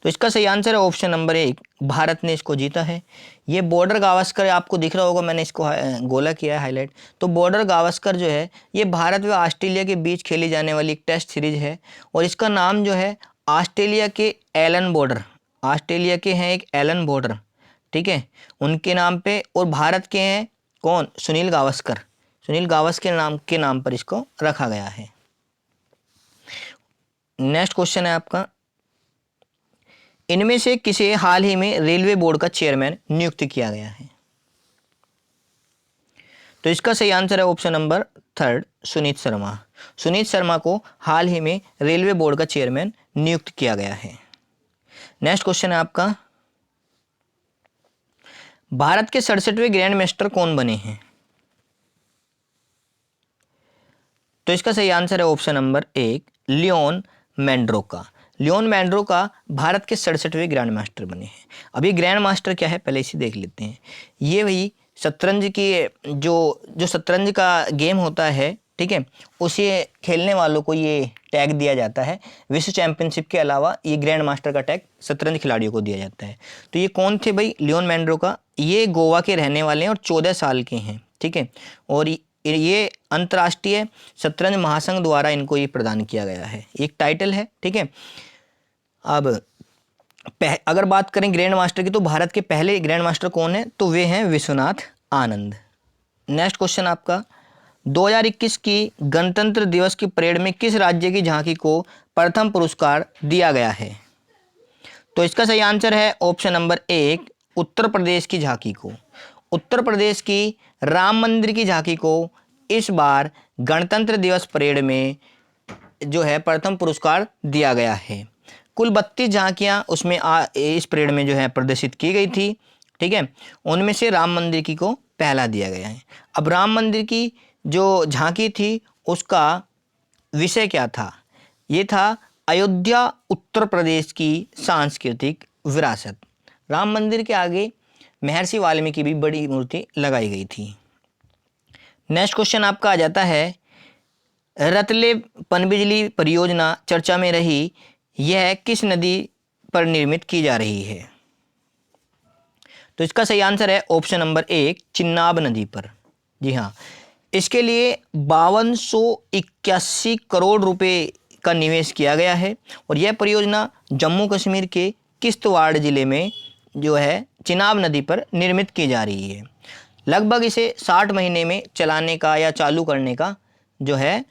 तो इसका सही आंसर है ऑप्शन नंबर 1, भारत ने इसको जीता है। ये बॉर्डर गावस्कर आपको दिख रहा होगा, मैंने इसको गोला किया है हाईलाइट। तो बॉर्डर गावस्कर जो है ये भारत व ऑस्ट्रेलिया के बीच खेली जाने वाली एक टेस्ट सीरीज है और इसका नाम जो है ऑस्ट्रेलिया के एलन बॉर्डर, ऑस्ट्रेलिया के हैं एक एलन बॉर्डर, ठीक है, उनके नाम पे, और भारत के हैं कौन, सुनील गावस्कर, सुनील गावस्कर के नाम पर इसको रखा गया है। नेक्स्ट क्वेश्चन है आपका, इनमें से किसे हाल ही में रेलवे बोर्ड का चेयरमैन नियुक्त किया गया है? तो इसका सही आंसर है ऑप्शन नंबर 3, सुनीत शर्मा। सुनीत शर्मा को हाल ही में रेलवे बोर्ड का चेयरमैन नियुक्त किया गया है। नेक्स्ट क्वेश्चन है आपका, भारत के 67वें ग्रैंड मास्टर कौन बने हैं? तो इसका सही आंसर है ऑप्शन नंबर 1, लियोन मैंड्रोका। लियोन मैंड्रोका भारत के 67वें ग्रैंड मास्टर बने हैं। अभी ग्रैंड मास्टर क्या है पहले इसे देख लेते हैं। ये वही शतरंज की जो शतरंज का गेम होता है, ठीक है, उसे खेलने वालों को ये टैग दिया जाता है। विश्व चैंपियनशिप के अलावा ये ग्रैंड मास्टर का टैग शतरंज खिलाड़ियों को दिया जाता है। तो ये कौन थे भाई? लियोन मैंड्रोका। ये गोवा के रहने वाले हैं और 14 साल के हैं, ठीक है, और ये अंतर्राष्ट्रीय शतरंज महासंघ द्वारा इनको ये प्रदान किया गया है, एक टाइटल है, ठीक है। अब अगर बात करें ग्रैंड मास्टर की, तो भारत के पहले ग्रैंड मास्टर कौन है? तो वे हैं विश्वनाथ आनंद। नेक्स्ट क्वेश्चन आपका, 2021 की गणतंत्र दिवस की परेड में किस राज्य की झांकी को प्रथम पुरस्कार दिया गया है? तो इसका सही आंसर है ऑप्शन नंबर 1, उत्तर प्रदेश की झांकी को। उत्तर प्रदेश की राम मंदिर की झांकी को इस बार गणतंत्र दिवस परेड में जो है प्रथम पुरस्कार दिया गया है। कुल 32 झांकियाँ उसमें इस परेड में जो है प्रदर्शित की गई थी, ठीक है, उनमें से राम मंदिर की को पहला दिया गया है। अब राम मंदिर की जो झांकी थी उसका विषय क्या था? ये था अयोध्या उत्तर प्रदेश की सांस्कृतिक विरासत। राम मंदिर के आगे महर्षि वाल्मीकि भी बड़ी मूर्ति लगाई गई थी। नेक्स्ट क्वेश्चन आपका आ जाता है, रतले पनबिजली परियोजना चर्चा में रही, यह किस नदी पर निर्मित की जा रही है? तो इसका सही आंसर है ऑप्शन नंबर 1, चिन्नाब नदी पर। जी हाँ, इसके लिए 5281 करोड़ रुपए का निवेश किया गया है और यह परियोजना जम्मू कश्मीर के किश्तवाड़ जिले में जो है चिनाब नदी पर निर्मित की जा रही है। लगभग इसे 60 महीने में चलाने का या चालू करने का जो है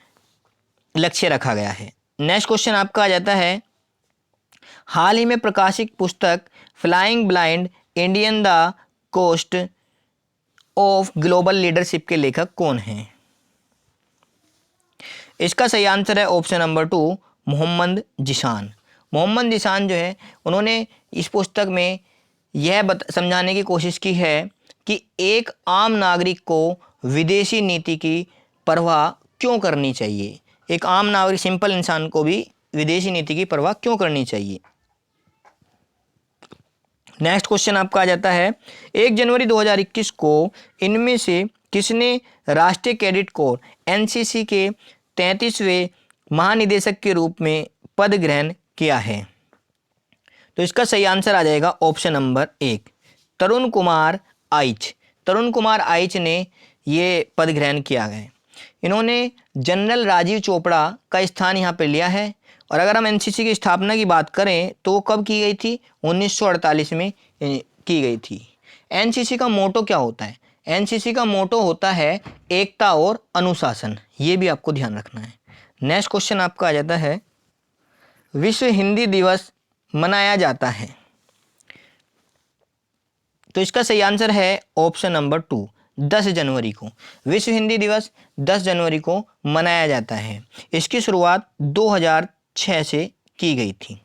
लक्ष्य रखा गया है। नेक्स्ट क्वेश्चन आपका आ जाता है, हाल ही में प्रकाशित पुस्तक flying blind Indian the cost of global leadership के लेखक कौन हैं? इसका सही आंसर है ऑप्शन नंबर 2, मोहम्मद जिशान। मोहम्मद जिशान जो है उन्होंने इस पुस्तक में यह समझाने की कोशिश की है कि एक आम नागरिक को विदेशी नीति की परवाह क्यों करनी चाहिए। एक आम नागरिक, सिंपल इंसान को भी विदेशी नीति की परवाह क्यों करनी चाहिए। नेक्स्ट क्वेश्चन आपका आ जाता है, 1 जनवरी 2021 को इनमें से किसने राष्ट्रीय कैडेट कोर एनसीसी के 33वें महानिदेशक के रूप में पद ग्रहण किया है? तो इसका सही आंसर आ जाएगा ऑप्शन नंबर 1, तरुण कुमार आइच। तरुण कुमार आइच ने ये पद ग्रहण किया है। इन्होंने जनरल राजीव चोपड़ा का स्थान यहाँ पर लिया है। और अगर हम एनसीसी की स्थापना की बात करें तो वो कब की गई थी? 1948 में की गई थी। एनसीसी का मोटो क्या होता है? एनसीसी का मोटो होता है एकता और अनुशासन, ये भी आपको ध्यान रखना है। नेक्स्ट क्वेश्चन आपका आ जाता है, विश्व हिंदी दिवस मनाया जाता है? तो इसका सही आंसर है ऑप्शन नंबर 2, 10 जनवरी को। विश्व हिंदी दिवस 10 जनवरी को मनाया जाता है। इसकी शुरुआत 2006 से की गई थी,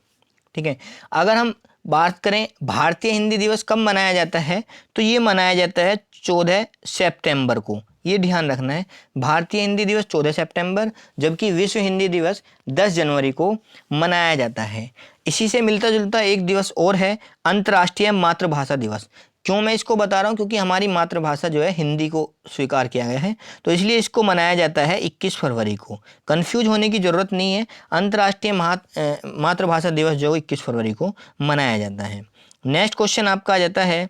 ठीक है। अगर हम बात करें भारतीय हिंदी दिवस कब मनाया जाता है, तो ये मनाया जाता है 14 सितंबर को। ये ध्यान रखना है, भारतीय हिंदी दिवस 14 सितंबर, जबकि विश्व हिंदी दिवस 10 जनवरी को मनाया जाता है। इसी से मिलता जुलता एक दिवस और है, अंतर्राष्ट्रीय मातृभाषा दिवस। क्यों मैं इसको बता रहा हूँ, क्योंकि हमारी मातृभाषा जो है हिंदी को स्वीकार किया गया है, तो इसलिए इसको मनाया जाता है 21 फरवरी को। कंफ्यूज होने की ज़रूरत नहीं है, अंतर्राष्ट्रीय मातृभाषा दिवस जो 21 फरवरी को मनाया जाता है। नेक्स्ट क्वेश्चन आपका आ जाता है,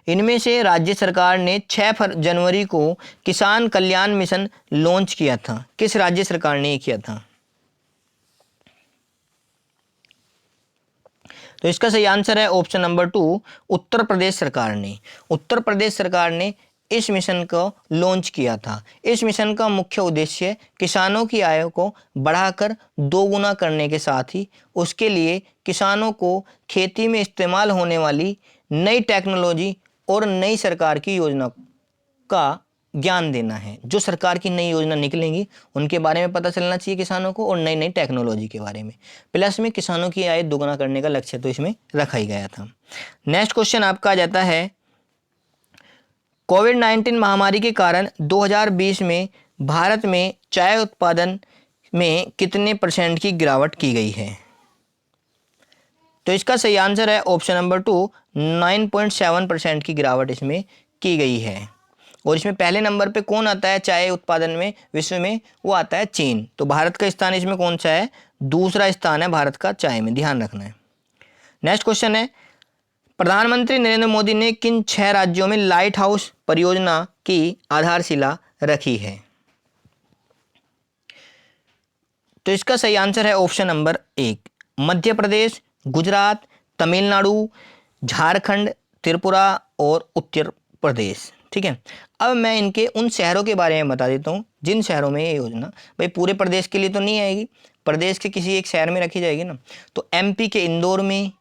इनमें से राज्य सरकार ने 6 जनवरी को किसान कल्याण मिशन लॉन्च किया था, किस राज्य सरकार ने ये किया था? तो इसका सही आंसर है ऑप्शन नंबर 2, उत्तर प्रदेश सरकार ने। उत्तर प्रदेश सरकार ने इस मिशन को लॉन्च किया था। इस मिशन का मुख्य उद्देश्य किसानों की आय को बढ़ाकर दोगुना करने के साथ ही उसके लिए किसानों को खेती में इस्तेमाल होने वाली नई टेक्नोलॉजी और नई सरकार की योजना का ज्ञान देना है। जो सरकार की नई योजना निकलेंगी उनके बारे में पता चलना चाहिए किसानों को, और नई नई टेक्नोलॉजी के बारे में। प्लस में किसानों की आय दोगुना करने का लक्ष्य तो इसमें रखा ही गया था। नेक्स्ट क्वेश्चन आपका आ जाता है, कोविड-19 महामारी के कारण 2020 में भारत में चाय उत्पादन में कितने % की गिरावट की गई है? तो इसका सही आंसर है ऑप्शन नंबर 2, 9.7% की गिरावट इसमें की गई है। और इसमें पहले नंबर पे कौन आता है चाय उत्पादन में विश्व में? वो आता है चीन। तो भारत का स्थान इसमें कौन सा है? दूसरा स्थान है भारत का चाय में, ध्यान रखना है। नेक्स्ट क्वेश्चन है, प्रधानमंत्री नरेंद्र मोदी ने किन 6 राज्यों में लाइट हाउस परियोजना की आधारशिला रखी है? तो इसका सही आंसर है ऑप्शन नंबर 1, मध्य प्रदेश, गुजरात, तमिलनाडु, झारखंड, त्रिपुरा और उत्तर प्रदेश। ठीक है, अब मैं इनके उन शहरों के बारे में बता देता हूँ जिन शहरों में ये योजना, भाई पूरे प्रदेश के लिए तो नहीं आएगी, प्रदेश के किसी एक शहर में रखी जाएगी ना। तो एमपी के इंदौर में,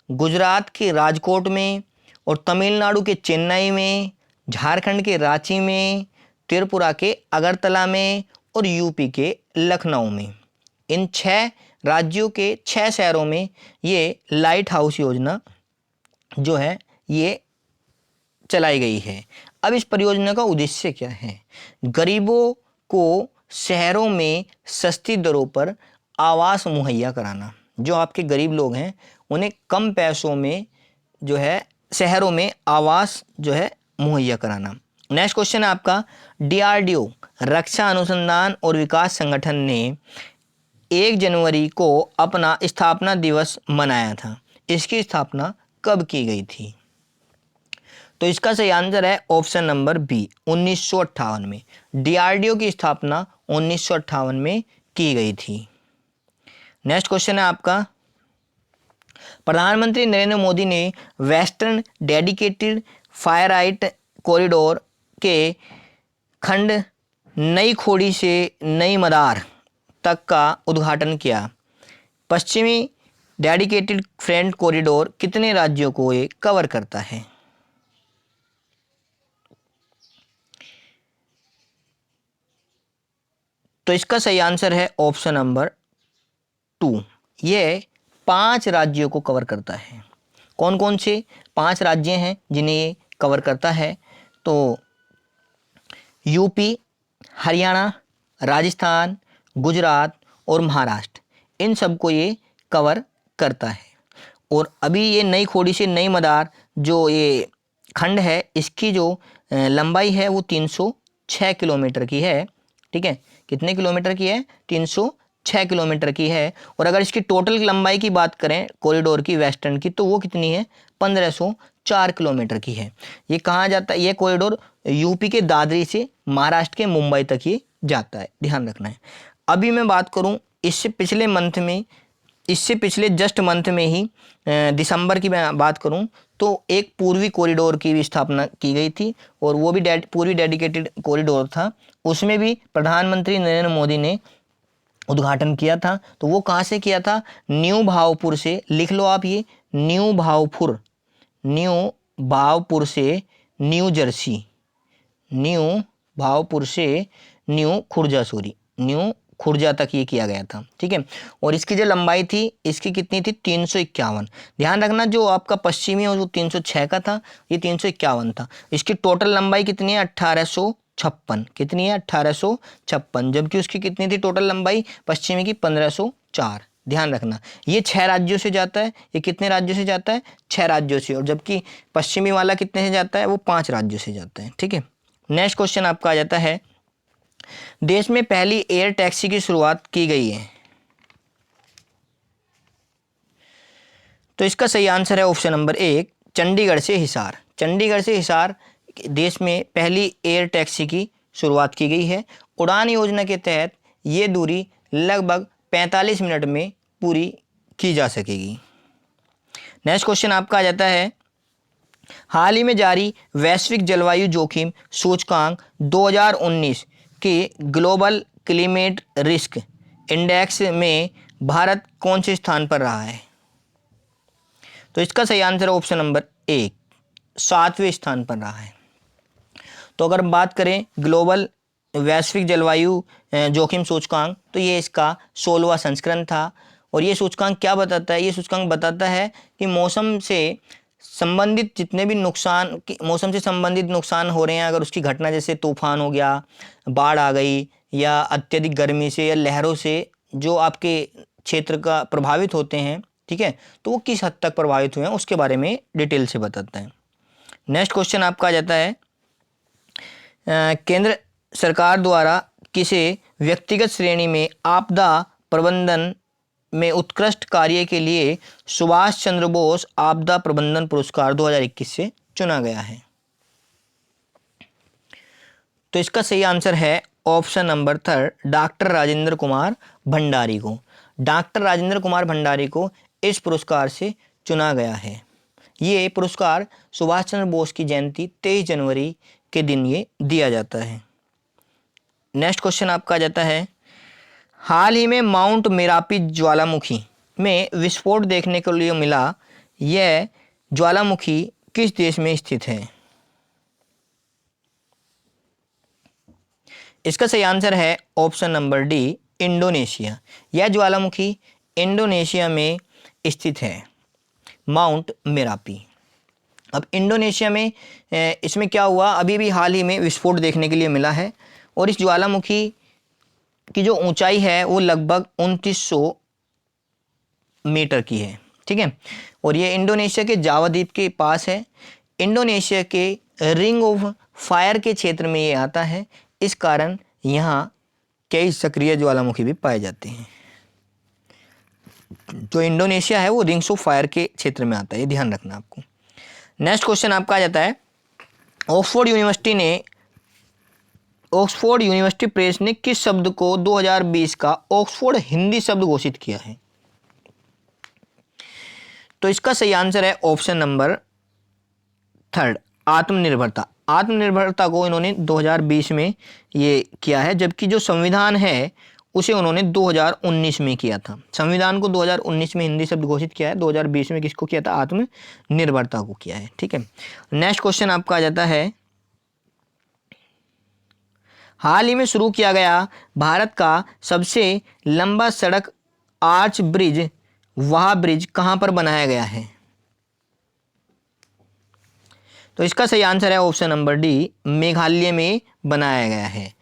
गुजरात के राजकोट में, और तमिलनाडु के चेन्नई में, झारखंड के रांची में, त्रिपुरा के अगरतला में, और यूपी के लखनऊ में। इन 6 राज्यों के 6 शहरों में ये लाइट हाउस योजना जो है ये चलाई गई है। अब इस परियोजना का उद्देश्य क्या है? गरीबों को शहरों में सस्ती दरों पर आवास मुहैया कराना। जो आपके गरीब लोग हैं उन्हें कम पैसों में जो है शहरों में आवास जो है मुहैया कराना। नेक्स्ट क्वेश्चन है आपका, DRDO रक्षा अनुसंधान और विकास संगठन ने 1 जनवरी को अपना स्थापना दिवस मनाया था। इसकी स्थापना कब की गई थी? तो इसका सही आंसर है ऑप्शन नंबर बी, 1958 में। DRDO की स्थापना 1958 में की गई थी। नेक्स्ट क्वेश्चन है आपका, प्रधानमंत्री नरेंद्र मोदी ने वेस्टर्न डेडिकेटेड फायराइट कॉरिडोर के खंड नई खोड़ी से नई मदार तक का उद्घाटन किया। पश्चिमी डेडिकेटेड फ्रेट कॉरिडोर कितने राज्यों को ये कवर करता है? तो इसका सही आंसर है ऑप्शन नंबर 2, ये 5 राज्यों को कवर करता है। कौन कौन से 5 राज्य हैं जिन्हें ये कवर करता है? तो यूपी, हरियाणा, राजस्थान, गुजरात और महाराष्ट्र, इन सबको ये कवर करता है। और अभी ये नई खोड़ी से नई मदार जो ये खंड है, इसकी जो लंबाई है वो 306 किलोमीटर की है। ठीक है, कितने किलोमीटर की है? 306 किलोमीटर की है। और अगर इसकी टोटल लंबाई की बात करें कॉरिडोर की वेस्टर्न की, तो वो कितनी है? 1504 किलोमीटर की है। ये कहाँ जाता है? ये कॉरिडोर यूपी के दादरी से महाराष्ट्र के मुंबई तक ये जाता है, ध्यान रखना है। अभी मैं बात करूँ इससे पिछले जस्ट मंथ में ही दिसंबर की मैं बात करूं तो एक पूर्वी कॉरिडोर की भी स्थापना की गई थी, और वो भी पूर्वी डेडिकेटेड कॉरिडोर था। उसमें भी प्रधानमंत्री नरेंद्र मोदी ने उद्घाटन किया था। तो वो कहाँ से किया था? न्यू भावपुर से, लिख लो आप ये, न्यू भावपुर से न्यू जर्सी, न्यू भावपुर से न्यू खुर्जा तक ये किया गया था, ठीक है। और इसकी जो लंबाई थी इसकी कितनी थी, 351। ध्यान रखना जो आपका पश्चिमी है वो 306 का था, ये 351 था। इसकी टोटल लंबाई कितनी है, 1856। कितनी है, 1856, जबकि उसकी कितनी थी टोटल लंबाई पश्चिमी की, 1504। ध्यान रखना ये 6 राज्यों से जाता है, ये कितने राज्यों से जाता है, 6 राज्यों से, और जबकि पश्चिमी वाला कितने से जाता है, वो 5 राज्यों से जाता है, ठीक है। नेक्स्ट क्वेश्चन आपका आ जाता है, देश में पहली एयर टैक्सी की शुरुआत की गई है। तो इसका सही आंसर है ऑप्शन नंबर 1, चंडीगढ़ से हिसार। चंडीगढ़ से हिसार देश में पहली एयर टैक्सी की शुरुआत की गई है। उड़ान योजना के तहत ये दूरी लगभग 45 मिनट में पूरी की जा सकेगी। नेक्स्ट क्वेश्चन आपका आ जाता है, हाल ही में जारी वैश्विक जलवायु जोखिम सूचकांक 2019 के ग्लोबल क्लाइमेट रिस्क इंडेक्स में भारत कौन से स्थान पर रहा है। तो इसका सही आंसर ऑप्शन नंबर 1, 7वें स्थान पर रहा है। तो अगर बात करें ग्लोबल वैश्विक जलवायु जोखिम सूचकांक, तो ये इसका 16वां संस्करण था। और ये सूचकांक क्या बताता है, ये सूचकांक बताता है कि मौसम से संबंधित जितने भी मौसम से संबंधित नुकसान हो रहे हैं, अगर उसकी घटना जैसे तूफान हो गया, बाढ़ आ गई, या अत्यधिक गर्मी से या लहरों से जो आपके क्षेत्र का प्रभावित होते हैं, ठीक है, तो वो किस हद तक प्रभावित हुए हैं उसके बारे में डिटेल से बताता है। नेक्स्ट क्वेश्चन आपका आ जाता है, केंद्र सरकार द्वारा किसे व्यक्तिगत श्रेणी में आपदा प्रबंधन में उत्कृष्ट कार्य के लिए सुभाष चंद्र बोस आपदा प्रबंधन पुरस्कार 2021 से चुना गया है। तो इसका सही आंसर है option number 3, doctor Rajendra Kumar Bhandari को। डॉक्टर राजेंद्र कुमार भंडारी को इस पुरस्कार से चुना गया है। ये पुरस्कार सुभाष चंद्र बोस की जयंती 23 जनवरी के दिन ये दिया जाता है। नेक्स्ट क्वेश्चन आपका आ जाता है, हाल ही में माउंट मेरापी ज्वालामुखी में विस्फोट देखने के लिए मिला, यह ज्वालामुखी किस देश में स्थित है। इसका सही आंसर है ऑप्शन नंबर डी, इंडोनेशिया। यह ज्वालामुखी इंडोनेशिया में स्थित है, माउंट मेरापी। अब इंडोनेशिया में इसमें क्या हुआ, अभी भी हाल ही में विस्फोट देखने के लिए मिला है, और इस ज्वालामुखी की जो ऊंचाई है वो लगभग 2900 मीटर की है, ठीक है। और ये इंडोनेशिया के जावा द्वीप के पास है। इंडोनेशिया के रिंग ऑफ फायर के क्षेत्र में ये आता है, इस कारण यहाँ कई सक्रिय ज्वालामुखी भी पाए जाते हैं। जो इंडोनेशिया है वो रिंग्स ऑफ फायर के क्षेत्र में आता है, ये ध्यान रखना आपको। नेक्स्ट क्वेश्चन आपका आ जाता है, ऑक्सफोर्ड यूनिवर्सिटी प्रेस ने किस शब्द को 2020 का ऑक्सफोर्ड हिंदी शब्द घोषित किया है। तो इसका सही आंसर है ऑप्शन नंबर 3, आत्मनिर्भरता। आत्मनिर्भरता को इन्होंने 2020 में ये किया है, जबकि जो संविधान है उसे उन्होंने 2019 में किया था। संविधान को 2019 में हिंदी शब्द घोषित किया है, 2020 में किसको किया था, आत्मनिर्भरता को किया है, ठीक है। नेक्स्ट क्वेश्चन आपका आ जाता है, हाल ही में शुरू किया गया भारत का सबसे लंबा सड़क आर्च ब्रिज, वह ब्रिज कहां पर बनाया गया है। तो इसका सही आंसर है ऑप्शन नंबर डी, मेघालय में बनाया गया है।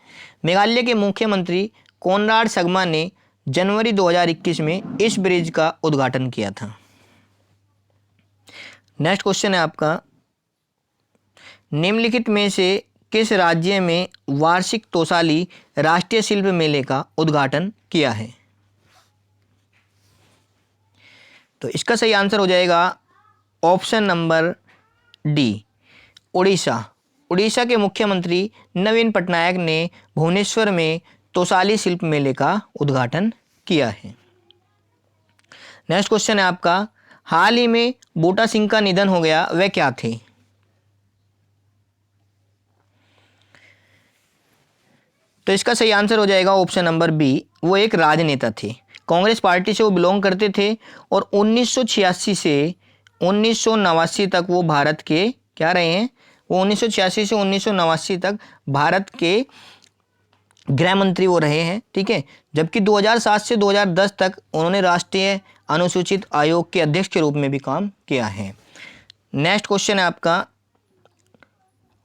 मेघालय के मुख्यमंत्री कोनराड संगमा ने जनवरी 2021 में इस ब्रिज का उद्घाटन किया था। नेक्स्ट क्वेश्चन है आपका, निम्नलिखित में से किस राज्य में वार्षिक तोसाली राष्ट्रीय शिल्प मेले का उद्घाटन किया है। तो इसका सही आंसर हो जाएगा option number D, Orissa. Orissa के मुख्यमंत्री नवीन पटनायक ने भुवनेश्वर में तोसाली शिल्प मेले का उद्घाटन किया है। नेक्स्ट क्वेश्चन है आपका, हाल ही में बूटा सिंह का निधन हो गया, वह क्या थे। तो इसका सही आंसर हो जाएगा ऑप्शन नंबर बी, वो एक राजनेता थे। कांग्रेस पार्टी से वो बिलोंग करते थे, और 1986 से 1989 तक वो भारत के क्या रहे हैं, वो 1986 से 1989 तक भारत के गृह मंत्री वो रहे हैं, ठीक है। जबकि 2007 से 2010 तक उन्होंने राष्ट्रीय अनुसूचित आयोग के अध्यक्ष के रूप में भी काम किया है। नेक्स्ट क्वेश्चन है आपका,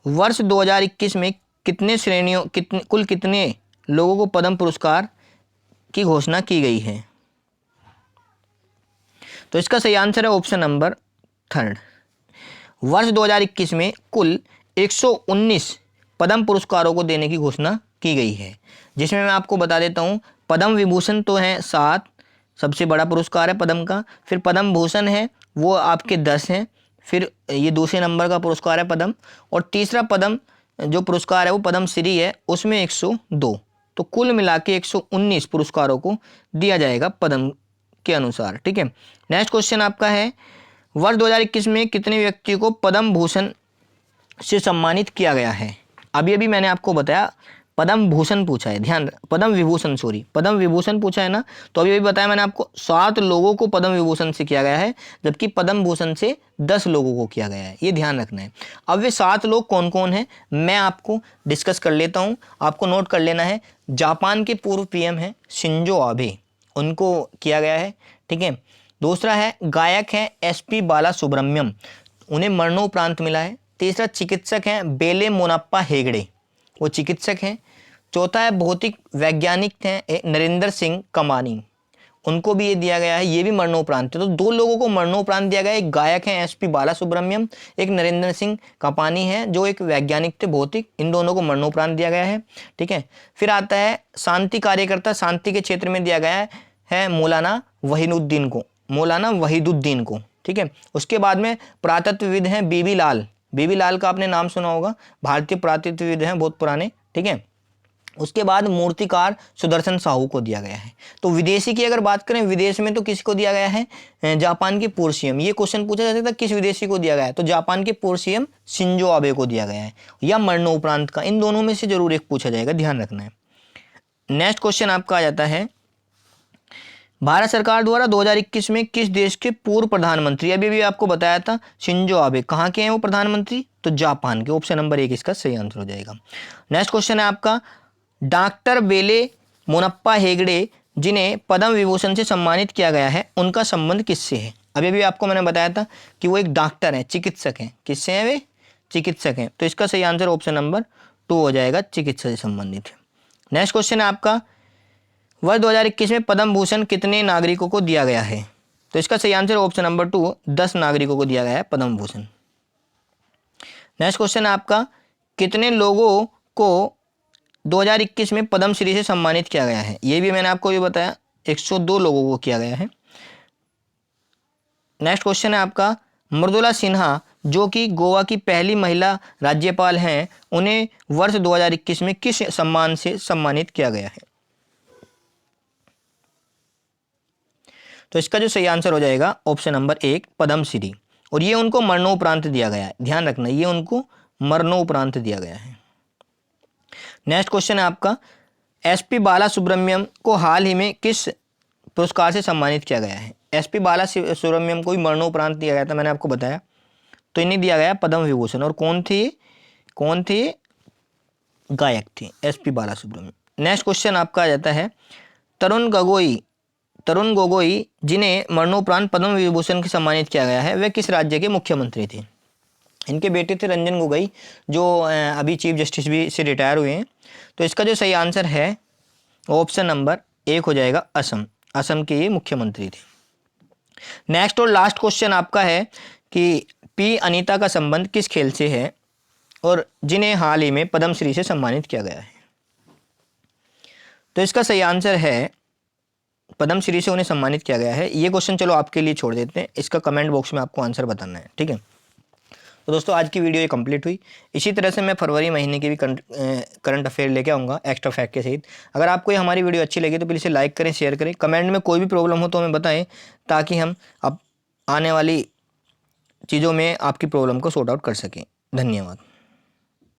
वर्ष 2021 में कुल कितने लोगों को पद्म पुरस्कार की घोषणा की गई है? तो इसका सही आंसर है ऑप्शन नंबर 3। वर्ष 2021 में कुल 119 पद्म पुरस्कारों को देने की घोषणा की गई है, जिसमें मैं आपको बता देता हूँ, पद्म विभूषण तो है 7, सबसे बड़ा पुरस्कार है पद्म का। फिर पद्म भूषण है वो आपके 10 हैं। फिर ये दूसरे नंबर का पुरस्कार है पद्म, और तीसरा पद्म जो पुरस्कार है वो पद्म श्री है, उसमें 102। तो कुल मिला के 119 पुरस्कारों को दिया जाएगा पद्म के अनुसार, ठीक है। नेक्स्ट क्वेश्चन आपका है, वर्ष 2021 में कितने व्यक्तियों को पद्म भूषण से सम्मानित किया गया है? अभी मैंने आपको बताया पद्म भूषण पूछा है, ध्यान, पद्म विभूषण पूछा है ना। तो अभी बताया मैंने आपको 7 लोगों को पद्म विभूषण से किया गया है, जबकि पद्म भूषण से 10 लोगों को किया गया है, ये ध्यान रखना है। अब वे 7 लोग कौन कौन हैं मैं आपको डिस्कस कर लेता हूँ, आपको नोट कर लेना है। जापान के पूर्व पीएम हैं शिंजो आबे, उनको किया गया है, ठीक है। दूसरा है गायक हैं SP बालासुब्रमण्यम, उन्हें मरणोपरांत मिला है। तीसरा चिकित्सक हैं बेले मोनाप्पा हेगड़े, वो चिकित्सक हैं। चौथा है भौतिक वैज्ञानिक हैं नरेंद्र सिंह कमानी, उनको भी ये दिया गया है, ये भी मरणोपरांत है। तो 2 लोगों को मरणोपरांत दिया गया है, एक गायक हैं SP बालासुब्रमण्यम, एक नरेंद्र सिंह कपानी है जो एक वैज्ञानिक थे भौतिक, इन दोनों को मरणोपरांत दिया गया है, ठीक है। फिर आता है शांति कार्यकर्ता, शांति के क्षेत्र में दिया गया है मौलाना वहीदुद्दीन को, ठीक है। उसके बाद में पुरातत्वविद हैं बीबी लाल का आपने नाम सुना होगा, भारतीय पुरातत्वविद हैं बहुत पुराने, ठीक है। उसके बाद मूर्तिकार सुदर्शन साहू को दिया गया है। तो विदेशी की अगर बात करें, विदेश में तो किसको दिया गया है? जापान के पूर्व सीएम। ये क्वेश्चन पूछा जा सकता है किस विदेशी को दिया गया है, तो जापान के पूर्व सीएम शिंजो आबे को दिया गया है, या मरणोपरांत का, इन दोनों में से जरूर एक पूछा जाएगा, ध्यान रखना है। नेक्स्ट क्वेश्चन आपका आ जाता है, भारत सरकार द्वारा 2021 में किस देश के पूर्व प्रधानमंत्री, अभी भी आपको बताया था शिंजो आबे, कहाँ के हैं वो प्रधानमंत्री? तो जापान के। ऑप्शन नंबर 1 इसका सही आंसर हो जाएगा। नेक्स्ट क्वेश्चन है आपका, डॉक्टर बेले मोनप्पा हेगड़े जिन्हें पद्म विभूषण से सम्मानित किया गया है, उनका संबंध किससे है? अभी भी आपको मैंने बताया था कि वो एक डॉक्टर हैं, चिकित्सक हैं। किससे हैं वे? चिकित्सक हैं। तो इसका सही आंसर ऑप्शन नंबर 2 हो जाएगा, चिकित्सा से संबंधित है। नेक्स्ट क्वेश्चन है आपका, वर्ष 2021 में पद्म भूषण कितने नागरिकों को दिया गया है? तो इसका सही आंसर ऑप्शन नंबर 2, 10 नागरिकों को दिया गया है पद्म भूषण। नेक्स्ट क्वेश्चन है आपका, कितने लोगों को 2021 में पद्म श्री से सम्मानित किया गया है? ये भी मैंने आपको भी बताया, 102 लोगों को किया गया है। नेक्स्ट क्वेश्चन है आपका, मृदुला सिन्हा जो कि गोवा की पहली महिला राज्यपाल हैं, उन्हें वर्ष 2021 में किस सम्मान से सम्मानित किया गया है? तो इसका जो सही आंसर हो जाएगा ऑप्शन नंबर 1, पद्म श्री, और ये उनको मरणोपरांत दिया गया है, ध्यान रखना, ये उनको मरणोपरांत दिया गया है। नेक्स्ट क्वेश्चन है आपका, SP बालासुब्रमण्यम को हाल ही में किस पुरस्कार से सम्मानित किया गया है? SP बालासुब्रमण्यम को भी मरणोपरांत दिया गया था, मैंने आपको बताया। तो इन्हें दिया गया पद्म विभूषण, और कौन थे ये? गायक थे SP बालासुब्रमण्यम। नेक्स्ट क्वेश्चन आपका आ जाता है, तरुण गोगोई जिन्हें मरणोपरांत पद्म विभूषण से सम्मानित किया गया है, वे किस राज्य के मुख्यमंत्री थे? इनके बेटे थे रंजन गोगोई, जो अभी चीफ जस्टिस भी से रिटायर हुए हैं। तो इसका जो सही आंसर है ऑप्शन नंबर 1 हो जाएगा, असम के ये मुख्यमंत्री थे। नेक्स्ट और लास्ट क्वेश्चन आपका है कि P अनीता का संबंध किस खेल से है और जिन्हें हाल ही में पद्मश्री से सम्मानित किया गया है? तो इसका सही आंसर है पद्मश्री से उन्हें सम्मानित किया गया है। ये क्वेश्चन चलो आपके लिए छोड़ देते हैं, इसका कमेंट बॉक्स में आपको आंसर बताना है, ठीक है। तो दोस्तों आज की वीडियो ये कंप्लीट हुई। इसी तरह से मैं फरवरी महीने की भी करंट अफेयर लेके आऊँगा एक्स्ट्रा फैक्ट के सहित। अगर आपको ये हमारी वीडियो अच्छी लगी तो प्लीज़ इसे लाइक करें, शेयर करें, कमेंट में कोई भी प्रॉब्लम हो तो हमें बताएं, ताकि हम अब आने वाली चीज़ों में आपकी प्रॉब्लम को सॉर्ट आउट कर सकें। धन्यवाद।